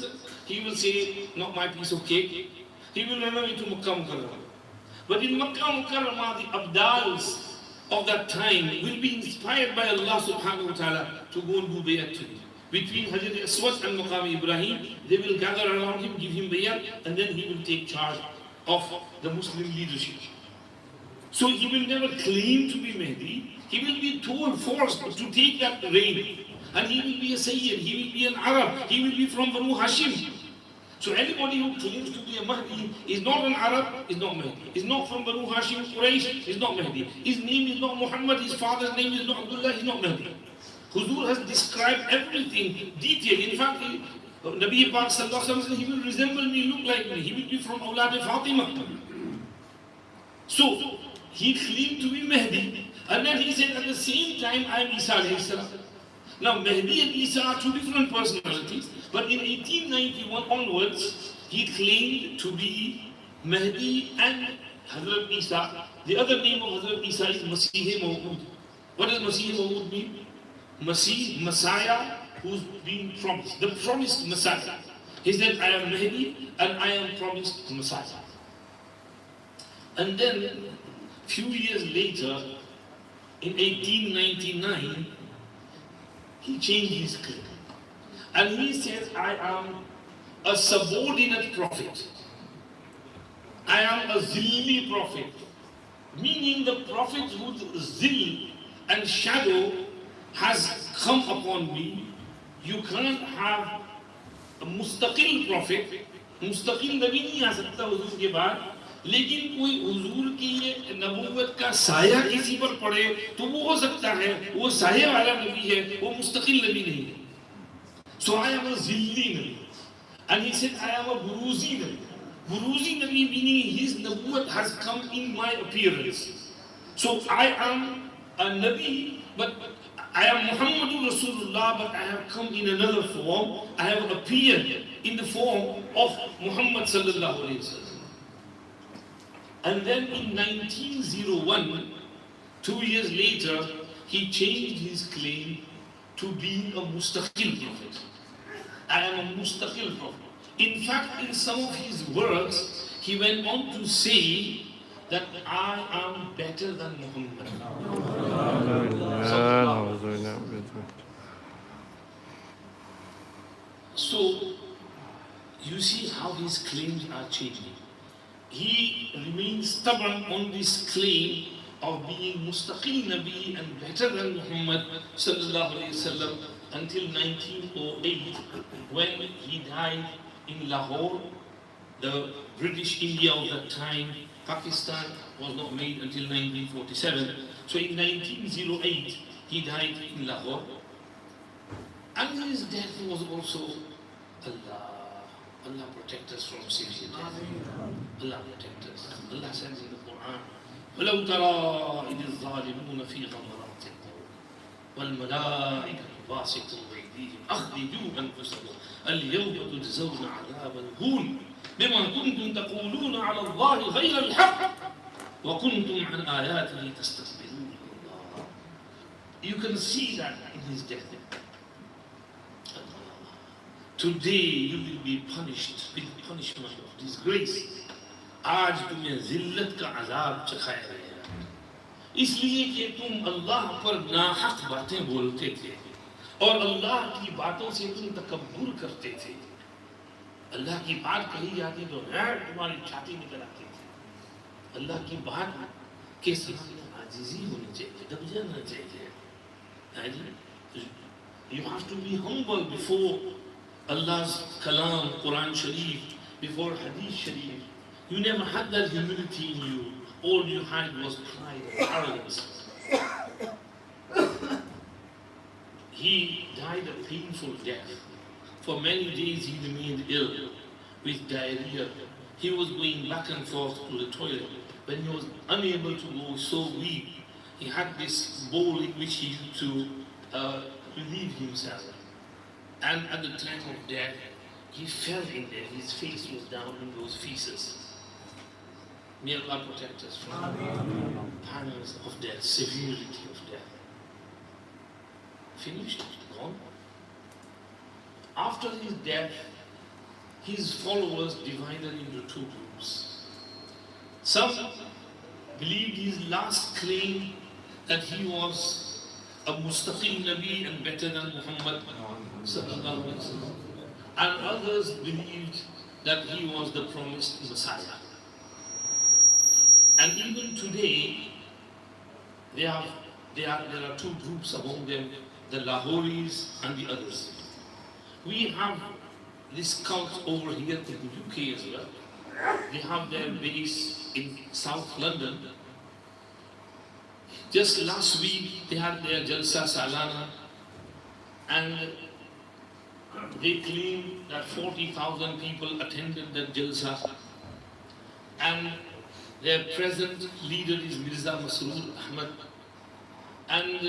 He will say, not my piece of cake. He will run away to Makkah Mukarramah. But in Makkah Mukarramah, the Abdals of that time will be inspired by Allah subhanahu wa ta'ala to go and do bayat to him. Between Hajar Aswad and Maqam Ibrahim, they will gather around him, give him bayat, and then he will take charge of the Muslim leadership. So he will never claim to be Mahdi. He will be told, forced to take that reign. And he will be a Sayyid, he will be an Arab, he will be from Banu Hashim. So anybody who claims to be a Mahdi is not an Arab, is not Mahdi. Is not from Banu Hashim Quraysh, is not Mahdi. His name is not Muhammad, his father's name is not Abdullah, is not Mahdi. Huzur has described everything detailed. In fact, Nabi Pak Sallallahu Alaihi Wasallam said, he will resemble me, look like me. He will be from Awlad Fatima. So, he claimed to be Mahdi. And then he said, at the same time, I am Isa alayhi salam. Now, Mahdi and Isa are two different personalities. But in 1891 onwards, he claimed to be Mahdi and Hazrat Isa. The other name of Hazrat Isa is Masih Maud. What does Masih Maud mean? Masih, Messiah, who's been promised. The promised Messiah. He said, I am Mahdi and I am promised Messiah. And then, few years later, in 1899, he changed his claim. And he says, I am a subordinate prophet. I am a zilli prophet. Meaning the prophet whose zill and shadow has come upon me. You can't have a mustaqil prophet. Mustaqil nabi nahi aa sakta huzur ke baad. लेकिन कोई हुजूर की ये नबूवत का साया किसी पर पड़े तो वो हो सकता है, वो साये वाला नबी है, वो मुस्तकिल नबी नहीं है. So I am a zilli nabi. And he said, I am a buruzi nabi. Buruzi nabi meaning his nabuwat has come in my appearance. So I am a nabi, but I am Muhammadur Rasulullah, but I have come in another form. I have appeared in the form of Muhammad sallallahu alayhi wa sallam. And then in 1901, 2 years later, he changed his claim to being a mustaqil prophet. I am a mustaqil prophet. In fact, in some of his works, he went on to say that I am better than Muhammad. So, you see how his claims are changing. He remains stubborn on this claim of being mustaqil Nabi and better than Muhammad sallallahu alayhi wasallam until 1908 when he died in Lahore, the British India of that time. Pakistan was not made until 1947. So in 1908 he died in Lahore. And his death was also Allah protect us from severe death. Allah protect us. Allah says in the Quran, وَلَوْ تَرَى إِذِ الظَّالِمُونَ فِي غَمَرَاتِ الْمَوْتِ وَالْمَلَائِكَةُ بَاسِطُو أَيْدِيهِمْ أَخْرِجُوا أَنفُسَكُمْ الْيَوْمَ تُجْزَوْنَ عَذَابَ الْهُونِ بِمَا كُنتُمْ تَقُولُونَ عَلَى اللَّهِ غَيْرَ الْحَقِّ وَكُنتُمْ عَنْ آيَاتِهِ تَسْتَكْبِرُونَ. You can see that in his death. Today you will be punished with punishment of disgrace. आज तुम्हें जिल्लत का अजाब चखाया गया इसलिए कि तुम अल्लाह पर नाहक बातें बोलते थे और अल्लाह की बातों से तुम तकब्बुर करते थे. अल्लाह की बात कही जाती तो तुम्हारी छाती निकल आती थी. अल्लाह की बात के सामने आजिज़ी होनी चाहिए, दब जाना चाहिए. You have to be humble before Allah's Kalam, Quran Sharif, before Hadith Sharif. You never had that humility in you. All you had was pride and arrogance. He died a painful death. For many days he remained ill with diarrhea. He was going back and forth to the toilet. When he was unable to go, so weak, he had this bowl in which he used to relieve himself. And at the time of death, he fell in there. His face was down in those feces. May Allah protect us from pangs of death, severity of death. Finished, gone. After his death, his followers divided into two groups. Some believed his last claim that he was a mustaqim Nabi and better than Muhammad sallallahu alaihi wasallam. And others believed that he was the promised Messiah. And even today, there are two groups among them, the Lahoris and the others. We have this cult over here in the UK as well. They have their base in South London. Just last week they had their Jalsa Salana, and they claim that 40,000 people attended the Jalsa, and their present leader is Mirza Ahmad, and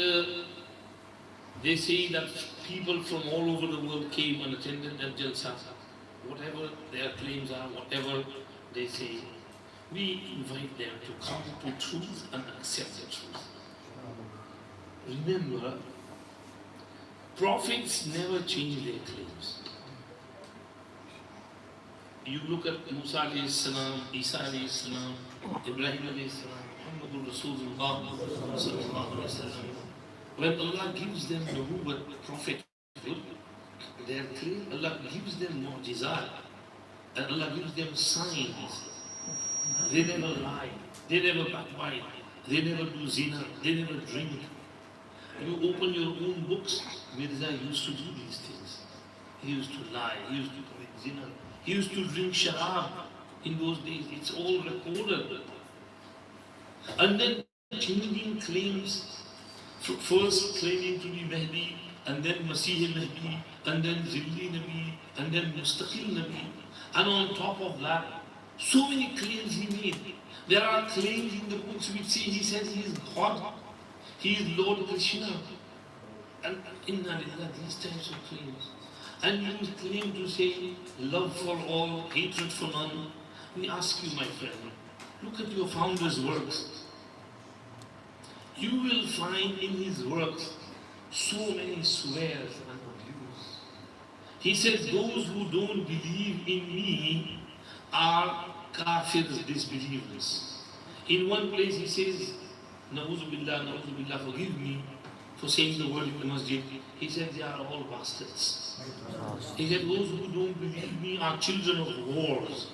they say that people from all over the world came and attended that Jalsa. Whatever their claims are, whatever they say, we invite them to come to truth and accept the truth. Remember, prophets never change their claims. You look at Musa alayhi salam, Isa alayhi salam, Ibrahim alayhi salam, Muhammadur Rasulullah sallallahu alayhi wasallam. When Allah gives them Nabuwwat, Prophethood, their claim, Allah gives them mu'jizat, and Allah gives them signs. They never lie, they never backbite, they never do zina, they never drink. You open your own books, Mirza used to do these things. He used to lie, he used to commit zina, he used to drink sharab in those days. It's all recorded. And then changing claims, first claiming to be Mahdi, and then Masih al-Mahdi, and then Zilli Nabi, and then Mustaqil Nabi. And on top of that, so many claims he made. There are claims in the books which say he says he is God, he is Lord Krishna. And inna lillah, these types of claims. And you claim to say love for all, hatred for none. We ask you, my friend, look at your founder's works. You will find in his works so many swears and abuse. He says, those who don't believe in me are kafirs, disbelievers. In one place he says, Na'udhu forgive me for saying the word in the masjid. He said, they are all bastards. He said, those who don't believe me are children of wars.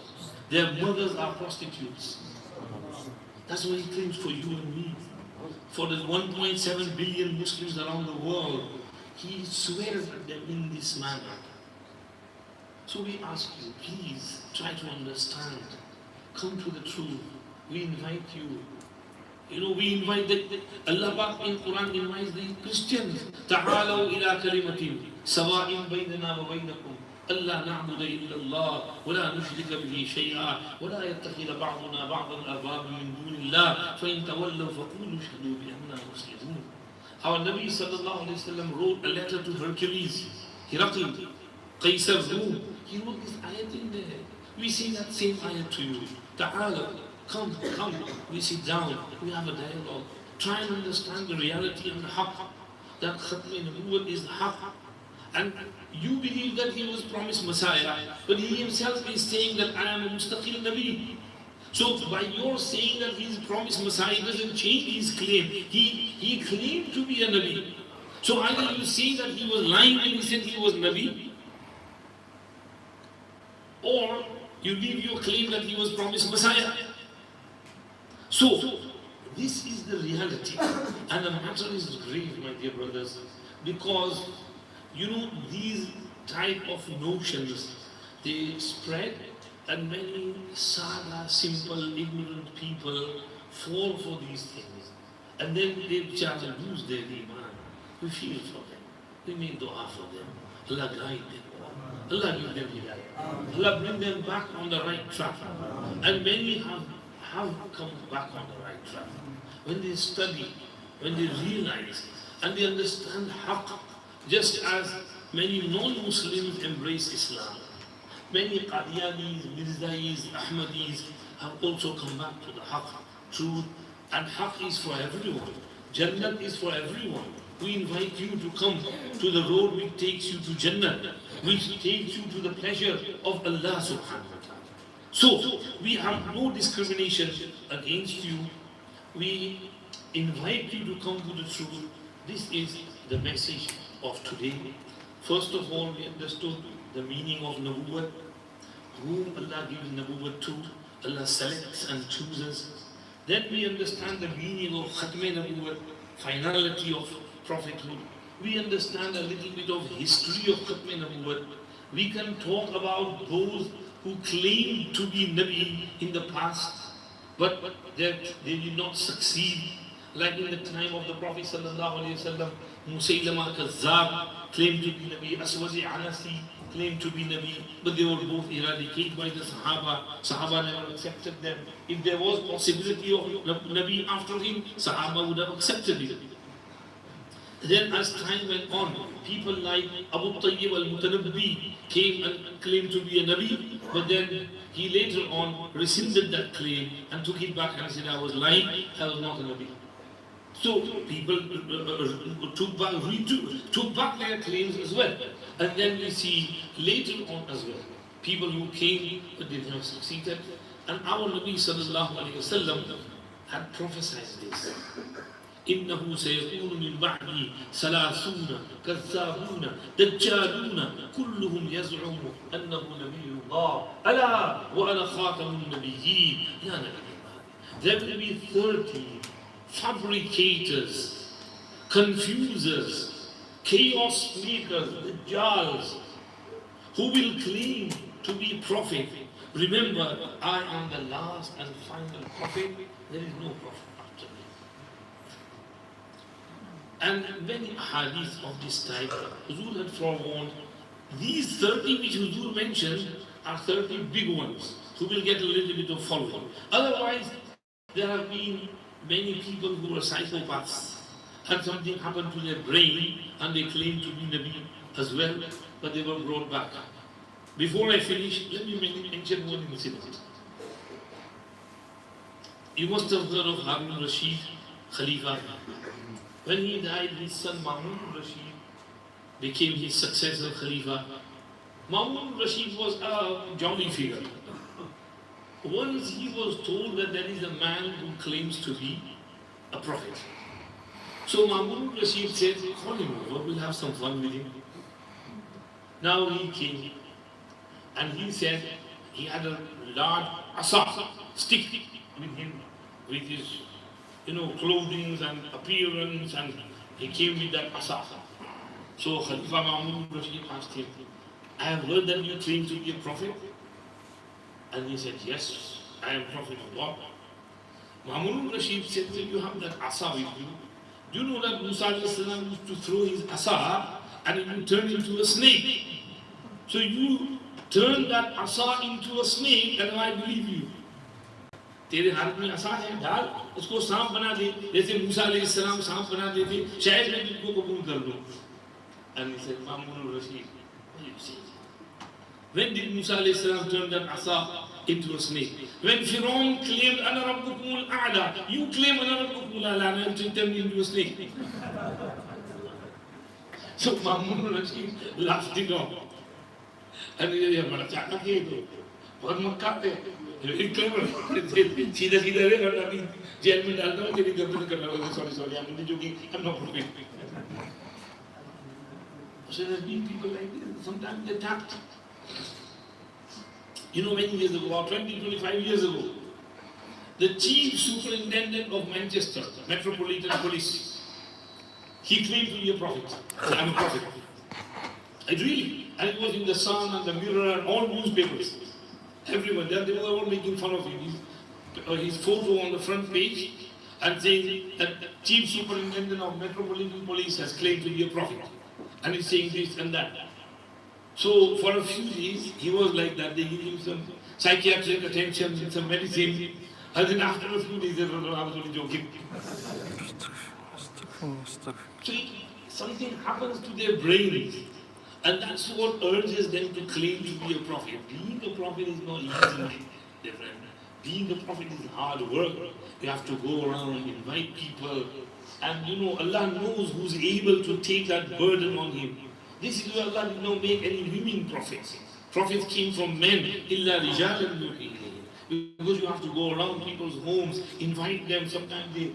Their mothers are prostitutes. That's what he claims for you and me. For the 1.7 billion Muslims around the world, he swears at them in this manner. So we ask you, please try to understand. Come to the truth. We invite you. You know, we invite Allah in Quran invites the Christians. Ta'alaw ila kalimatin sawa'in baynana wa baynakum. ألا نعبد إلا الله ولا نشرك به شيئا ولا يتخذ بعضنا بعضا أربابا من دون الله فإن تولوا فقولوا اشهدوا بأننا مسلمون. Our Nabi sallallahu alayhi wa sallam wrote a letter to Hercules, Herakl, Qaisar Rome. He wrote this ayat in there. We sing that same ayat to you. Ta'ala, come. We sit down, we have a dialogue. Try and understand the reality and the haqq. That Khatme Nabuwwat is the haqq. And you believe that he was promised Messiah, but he himself is saying that I am a Mustaqil Nabi. So by your saying that he is promised Messiah, doesn't change his claim. He claimed to be a Nabi. So either you say that he was lying when he said he was Nabi, or you leave your claim that he was promised Messiah. So this is the reality. And the matter is grave, my dear brothers, because you know, these type of notions, they spread, and many sada, simple, ignorant people fall for these things. And then they lose their iman. We feel for them. We make dua for them. Allah guide them. Allah give them hidayah. Allah bring them back on the right track. And many have come back on the right track. When they study, when they realize, and they understand haqq, just as many non-Muslims embrace Islam, many Qadianis, Mirzais, Ahmadis have also come back to the haqq, truth, and haqq is for everyone. Jannat is for everyone. We invite you to come to the road which takes you to Jannat, which takes you to the pleasure of Allah subhanahu wa ta'ala. So, we have no discrimination against you. We invite you to come to the truth. This is the message of today. First of all, we understood the meaning of Nabuwwat, whom Allah gives Nabuwwat to, Allah selects and chooses. Then we understand the meaning of Khatme Nabuwwat, finality of Prophethood. We understand a little bit of history of Khatme Nabuwwat, We can talk about those who claim to be Nabi in the past, but they did not succeed. Like in the time of the Prophet ﷺ, Musaylama Kazzab claimed to be Nabi, Aswazi Anasi claimed to be Nabi, but they were both eradicated by the Sahaba. Sahaba never accepted them. If there was possibility of Nabi after him, Sahaba would have accepted it. Then as time went on, people like Abu Tayyib al-Mutanabbi came and claimed to be a Nabi, but then he later on rescinded that claim and took it back and said, I was lying, I was not a Nabi. So people took back their claims as well. And then we see later on as well, people who came but did not succeed. And our Nabi sallallahu alayhi wasallam had prophesied this. إنه سيكون من بعدي 30 كذابون دجالون كلهم يزعم أنه نبي الله ألا وأنا خاتم النبيين يا نبي الله. There will be 30 fabricators, confusers, chaos makers, dajjals, who will claim to be prophet. Remember, I am the last and final prophet. There is no prophet after me. And many hadiths of this type, Huzur had forewarned, these 30 which Huzur mentioned are 30 big ones who will get a little bit of following. Otherwise, there have been many people who were psychopaths, had something happen to their brain and they claimed to be Nabi as well, but they were brought back. Before I finish, let me mention one incident. You must have heard of Harun al-Rashid, Khalifa. When he died, his son Mahmud al-Rashid became his successor, Khalifa. Mahmud al-Rashid was a jolly figure. Once he was told that there is a man who claims to be a prophet. So Mahmud al-Rashid said, call him over, we'll have some fun with him. Now he came and he said he had a large asa, stick with him, with his clothing and appearance, and he came with that asa. So Khalifa Mahmud al-Rashid asked him, I have heard that you claim to be a prophet. And he said, yes, I am Prophet of God. Mahmud al-Rashid said, you have that asa with you. Do you know that Musa used to throw his asa and it would turn into a snake? So you turn that asa into a snake and I believe you. तेरे हाथ में असा है ढाल उसको सांप बना दे जैसे मूसा अलैहिस्सलाम सांप बना देते शायद मैं तुमको कबूल कर लूं. And he said, Mahmud al-Rashid, what do you say? When did Musa alayhi turn that asa into a snake? When Firaun claimed, Ana Rabbukumul A'la, you claim Ana Rabbukumul A'la, and turned into a snake. So Mahmud al-Rashid laughed it off. And he said, Bada chaka ke do, bahut makka hai. Very clever. Seedha re, but abhi jail mein dalta hu, teri gardan karna hoga. Sorry, I'm not perfect. So there's been people like this, sometimes they tact. Many years ago, about 25 years ago, the chief superintendent of Manchester, Metropolitan Police, he claimed to be a prophet. I'm a prophet. Really. And it was in the Sun and the Mirror and all newspapers. Everyone, they were all making fun of him. His photo on the front page and saying that the chief superintendent of Metropolitan Police has claimed to be a prophet. And he's saying this and that. So for a few days, he was like that. They gave him some psychiatric attention, some medicine. And then after a few days, they said, I was only joking. So something happens to their brains. And that's what urges them to claim to be a prophet. Being a prophet is not easy, dear friend. Being a prophet is hard work. You have to go around, invite people. And Allah knows who's able to take that burden on him. This is why Allah did not make any women prophets. Prophets came from men. إِلَّا رِجَالًا نُوحِي إِلَيْهِمْ. Because you have to go around people's homes, invite them. Sometimes they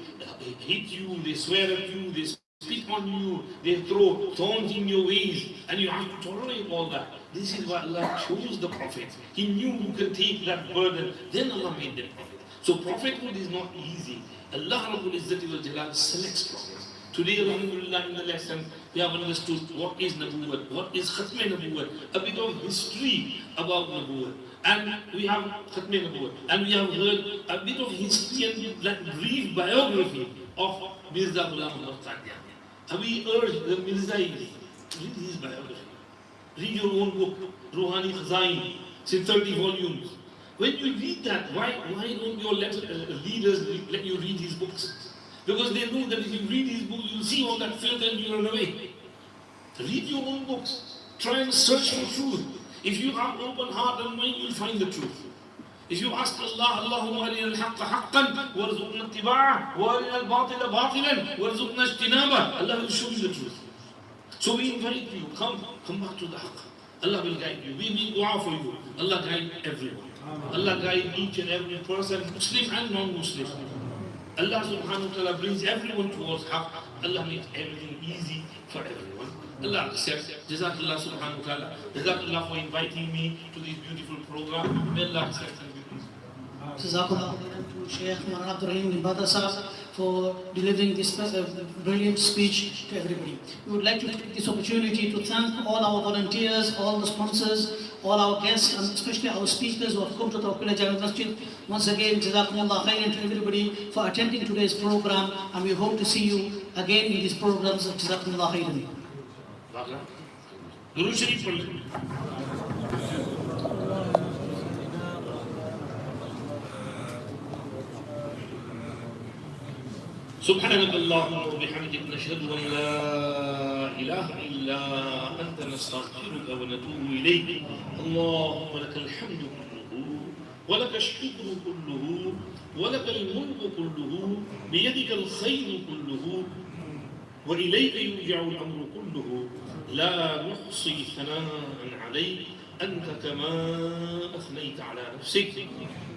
hit you, they swear at you, they spit on you, they throw thorns in your ways, and you have to tolerate all that. This is why Allah chose the prophets. He knew who can take that burden. Then Allah made them prophets. So prophethood is not easy. Allah Rabbul Izzati wal Jalal selects prophets. Today, alhamdulillah, in the lesson, we have understood what is Nabuwwat, what is Khatme Nabuwwat, a bit of history about Nabuwwat. And we have Khatme Nabuwwat. And we have heard a bit of history and that brief biography of Mirza Ghulam. And we urge the Mirza, read his biography. Read your own book, Ruhani Khazain. It's in 30 volumes. When you read that, why don't your leaders let you read his books? Because they know that if you read his book, you'll see all that filth and you'll run away. Read your own books. Try and search for truth. If you have open heart and mind, you'll find the truth. If you ask Allah, Allahumma arina al-haqqa haqqan, warzuqna ittiba'ah, wa arina al-batila batilan, warzuqna ijtinabah. Allah will show you the truth. So we invite you, come back to the haqq. Allah will guide you. We make dua for you. Allah guide everyone. Allah guide each and every person, Muslim and non-Muslim. Allah subhanahu wa ta'ala brings everyone towards haqq. Allah makes everything easy for everyone. Allah accepts. Jazakallah subhanahu wa ta'ala. Jazakallah for inviting me to this beautiful program. May Allah accept and be pleased. Jazakallah to Sheikh Raheem for delivering this brilliant speech to everybody. We would like to take this opportunity to thank all our volunteers, all the sponsors, all our guests, and especially our speakers who have come to Tawak'kulia Jami Masjid. Once again, Jazakumullah khairan to everybody for attending today's program, and we hope to see you again in these programs. Jazakumullah khairan. Durood Sharif पढ़ سبحانك اللهم وبحمدك نشهد أن لا إله إلا أنت نستغفرك ونتوب إليك اللهم لك الحمد كله ولك الشكر كله ولك الملك كله بيدك الخير كله وإليك يرجع الأمر كله لا نحصي ثناء عليك أنت كما أثنيت على نفسك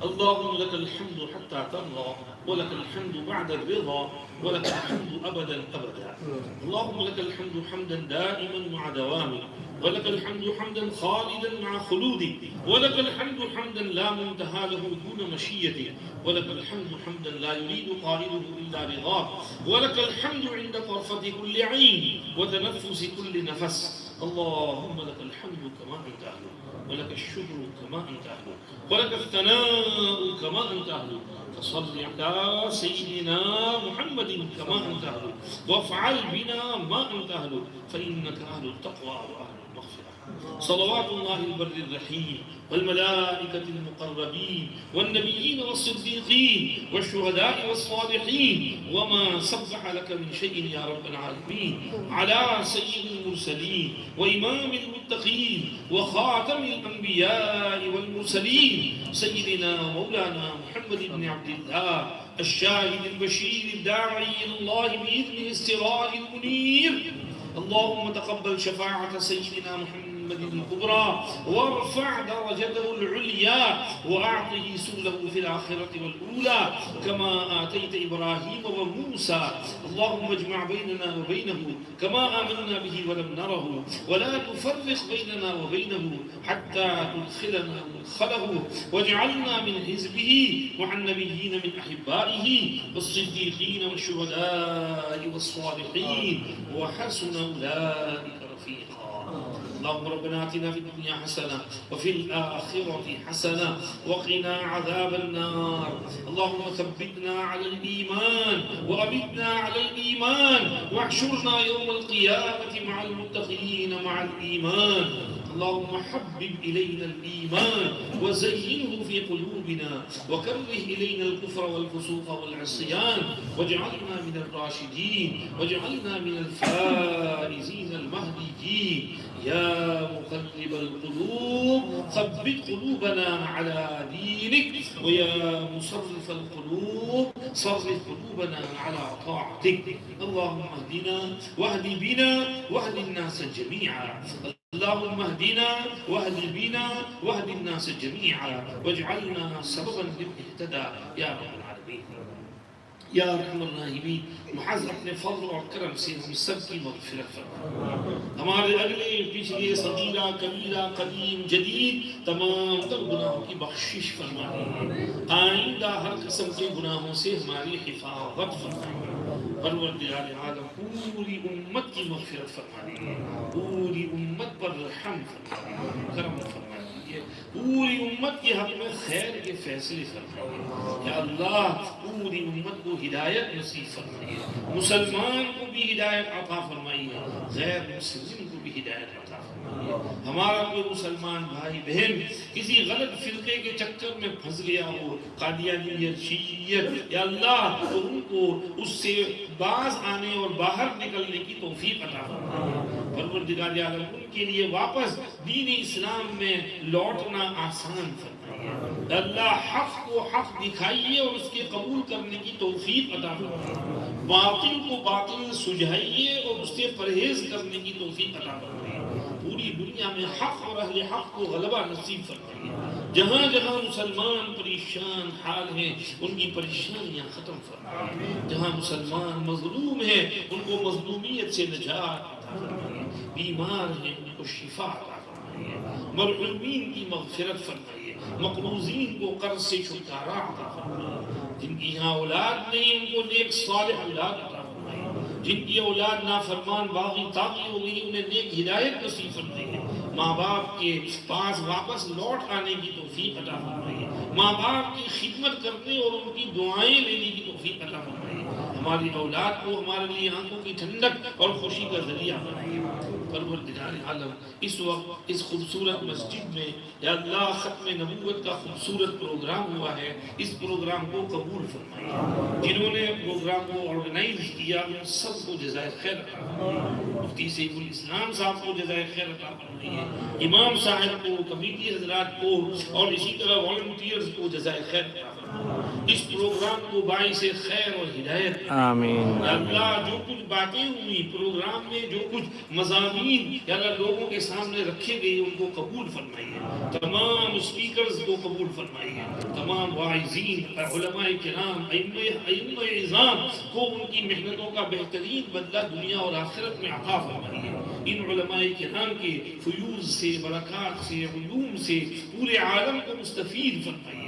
اللهم لك الحمد حتى ترضى ولك الحمد بعد الرضا ولك الحمد أبدا أبدا اللهم لك الحمد حمدا دائما مع دوامه ولك الحمد حمدا خالدا مع خلوده ولك الحمد حمدا لا منتهى له دون مشيته ولك الحمد حمدا لا يريد قائله إلا رضاه ولك الحمد عند طرفة كل عين وتنفس كل نفس اللهم لك الحمد كما أنت أهله ولك الشكر كما أنت أهله ولك الثناء كما أنت أهله فصل على سيدنا محمد كما أنت أهله وافعل بنا ما أنت أهله فإنك أهل التقوى وأهل المغفرة صلوات الله البر الرحيم والملائكة المقربين والنبيين والصديقين والشهداء والصالحين وما صبح لك من شيء يا رب العالمين على سيد المرسلين وإمام المتقين وخاتم الأنبياء والمرسلين سيدنا مولانا محمد بن عبد الله الشاهد البشير الداعي إلى الله بإذن السراج المنير اللهم تقبل شفاعة سيدنا محمد الكبرى وارفع درجته العليا وأعطه سؤله في الآخرة والأولى كما آتيت إبراهيم وموسى اللهم اجمع بيننا وبينه كما آمنا به ولم نره ولا تفرق بيننا وبينه حتى تدخلنا مدخله واجعلنا من حزبه وعن النبيين من أحبائه والصديقين والشهداء والصالحين وحسن أولئك رفيقا اللهم ربنا آتنا في الدنيا حسنة وفي الآخرة حسنة وقنا عذاب النار اللهم ثبتنا على الإيمان وأمتنا على الإيمان واحشرنا يوم القيامة مع المتقين مع الإيمان اللهم حبب إلينا الإيمان وزينه في قلوبنا وكره إلينا الكفر والفسوق والعصيان واجعلنا من الراشدين واجعلنا من الفائزين المهديين يا مقلب القلوب ثبت قلوبنا على دينك ويا مصرف القلوب صرف قلوبنا على طاعتك اللهم اهدنا واهد بنا واهد الناس جميعا اللهم اهدنا واهد بنا واهد الناس جميعا واجعلنا سببا لمن اهتدى يا رب العالمين या रहमान महज अपने फضल और करम से हम सब की मग़फ़िरत फरमा हमारे अगले पिछले सगीरा कबीरा कदीम जदीद तमाम तर गुनाहों की बख्शिश फरमाए आइंदा हर किस्म के गुनाहों से हमारी हिफाज़त फरमाए परवरदिगार आलम पूरी उम्मत की मग़फ़िरत फरमा दीजिए, पूरी उम्मत पर रहम फरमा दीजिए, करम फरमा दीजिए, पूरी उम्मत के हक़ में खैर के फैसले फरमाइए। या अल्लाह पूरी उम्मत को हिदायत नसीब फरमाइए, मुसलमान को भी हिदायत अता फरमाइए, गैर मुस्लिम को भी हिदायत अता फरमाइए। हमारा कोई मुसलमान भाई बहन किसी गलत फिरके के चक्कर में फंस गया हो, कादियानियत, शिय्यत, या अल्लाह तो उनको उससे बाज आने और बाहर निकलने की तौफीक अता फरमाइए। परवरदिगार आलम उनके लिए वापस दीन इस्लाम में लौटना आसान फरमाइए। अल्लाह हक़ को हक़ दिखाइए और उसके कबूल करने की तौफीक अता फरमाइए, बातिल को बातिल सुझाइए और उससे परहेज करने की तौफीक अता फरमाइए। पूरी दुनिया में हक़ और अहले हक़ को गलबा नसीब फरमाइए। जहाँ जहाँ मुसलमान परेशान हाल हैं उनकी परेशानियाँ ख़त्म फरमाइए। जहाँ मुसलमान मज़लूम हैं उनको मज़लूमियत से निजात अता फरमाइए। बीमार हैं उनको शिफा अता फरमाइए। मरहूमीन की मग़फ़िरत फरमाइए। मक़रूज़ीन को कर्ज़ से छुटकारा अता फरमाइए। जिनकी यहाँ औलाद नहीं उनको नेक सालिह औलाद अता फरमाइए। जिनकी औलाद नाफरमान बागी ताक़ी हो गई उन्हें नेक हिदायत नसीब फरमाइए। माँ बाप के पास वापस लौट आने की तौफीक अता फरमाइए। माँ बाप की खिदमत करने और उनकी दुआएं लेने की तौफीक अता फरमाइए। हमारी औलाद को हमारे लिए आंखों की ठंडक और खुशी का जरिया बनाइए। परवरदिगार आलम इस वक्त इस खूबसूरत मस्जिद में या अल्लाह खत्म नबूवत का खूबसूरत प्रोग्राम हुआ है, इस प्रोग्राम को कबूल फरमाइए। जिन्होंने प्रोग्राम को ऑर्गेनाइज किया उन सबको जज़ाए खैर अता फरमाइए। मुफ्ती सईदुल इस्लाम साहब को जज़ाए खैर अता फरमाइए, इमाम साहब को, कमेटी हज़रात को और इसी तरह वॉलंटियर्स को जज़ाए खैर अता फरमाइए। इस प्रोग्राम को बाइसे खैर और हिदायत आमीन। अल्लाह जो कुछ बातें हुई प्रोग्राम में, जो कुछ मज़ामीन या लोगों के सामने रखे गए उनको कबूल फरमाइए। तमाम स्पीकर्स को कबूल फरमाइए। तमाम वाइज़ीन, उलमाए किराम, अइम्मे इज़ाम को उनकी मेहनतों का बेहतरीन बदला दुनिया और आखिरत में अता फरमाइए। इन उलमाए किराम के फयूज़ से, बरक़ात से, उलूम से पूरे आलम को मुस्तफ़ीद फरमाइए।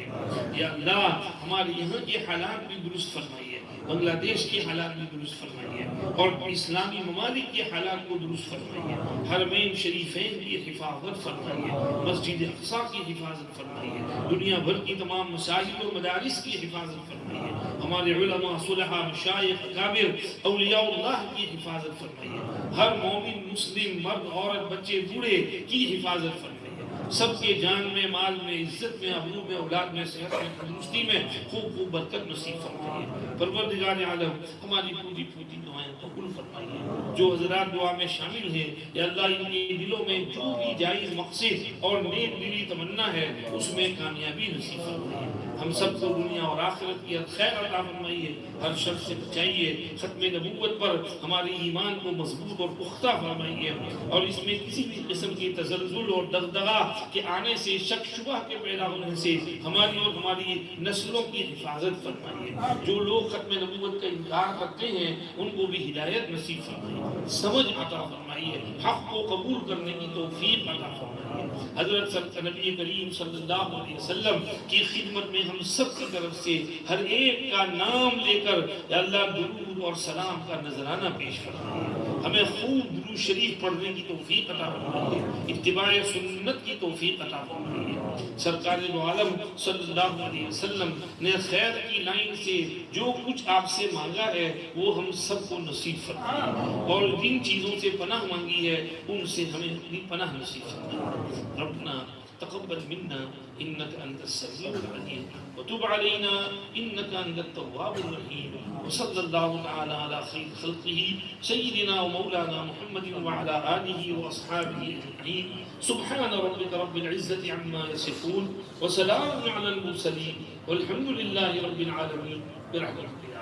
या अल्लाह हमारे यहाँ के हालात भी दुरुस्त फरमाइए, बांग्लादेश के हालात भी दुरुस्त फरमाइए और इस्लामी ममालिक के हालात को दुरुस्त फरमाइए। हरमैन शरीफैन की हिफाजत फरमाइए, मस्जिद अक़सा की हिफाजत फरमाइए, दुनिया भर की तमाम मसाजिद और मदारिस की हिफाजत फरमाइए। हमारे उलमा, सुलहा, मशाइख, अकाबिर, औलियाउल्लाह की हिफाजत फरमाइए। हर मोमिन, मुस्लिम, मर्द, औरत, बच्चे, बूढ़े की हिफाजत फरमाइए। सबके जान में, माल में, इज्जत में, अबरू में, औलाद में, सेहत में, तंदुरुस्ती में खूब खूब बरकत नसीब फरमाइए। परवरदिगार आलम हमारी पूरी पूरी दुआएं कबूल फरमाइए। जो हज़रात दुआ में शामिल हैं या अल्लाह इनके दिलों में जो भी जायज़ मक़सद और नेक दिली तमन्ना है उसमें कामयाबी नसीब फरमाइए। हम सबको दुनिया और आखिरत की खैर अता फरमाइए, हर शर से बचाइए। खत्म नबूवत पर हमारे ईमान को मजबूत और पुख्ता फरमाइए और इसमें किसी भी किस्म की तज़ल्ज़ुल और दगदगा के आने से, शक शुबह के पैदा होने से हमारी और हमारी नस्लों की हिफाजत फरमाइए। जो लोग खत्म नबूवत का इनकार करते हैं उनको भी हिदायत नसीब फरमाइए, समझ अता फरमाइए, हक़ को कबूल करने की तौफीक अता फरमाइए। हज़रत नबी करीम सल्लल्लाहु अलैहि वसल्लम की खिदमत में हम सब की तरफ से हर एक का नाम लेकर या अल्लाह दुरूद और सलाम का नजराना पेश फरमाइए। हमें खूब दुरूद शरीफ पढ़ने की तौफीक अता फरमाइए, इत्तिबाए सुन्नत की तौफीक अता फरमाइए। सरकार दो आलम सल्लल्लाहु अलैहि वसल्लम ने खैर की लाइन से जो कुछ आपसे मांगा है वो हम सबको नसीब फरमाइए और जिन चीज़ों से पनाह मांगी है उनसे हमें अपनी पनाह नसीब फरमाइए। रब्बना तक़ब्बल मिन्ना इन्नका अंतस समीउल अलीम व तुब अलैना इन्नका अंतत तव्वाबुर रहीम व सल्लल्लाहु तआला अला खैर खल्क़िही सय्यिदिना व मौलाना मुहम्मदिन व अला आलिही व अस्हाबिही अजमईन। सुब्हान रब्बिका रब्बिल इज़्ज़ति अम्मा यसिफून व सलामुन अलल मुरसलीन वल्हम्दुलिल्लाहि रब्बिल आलमीन बिरहमतिका।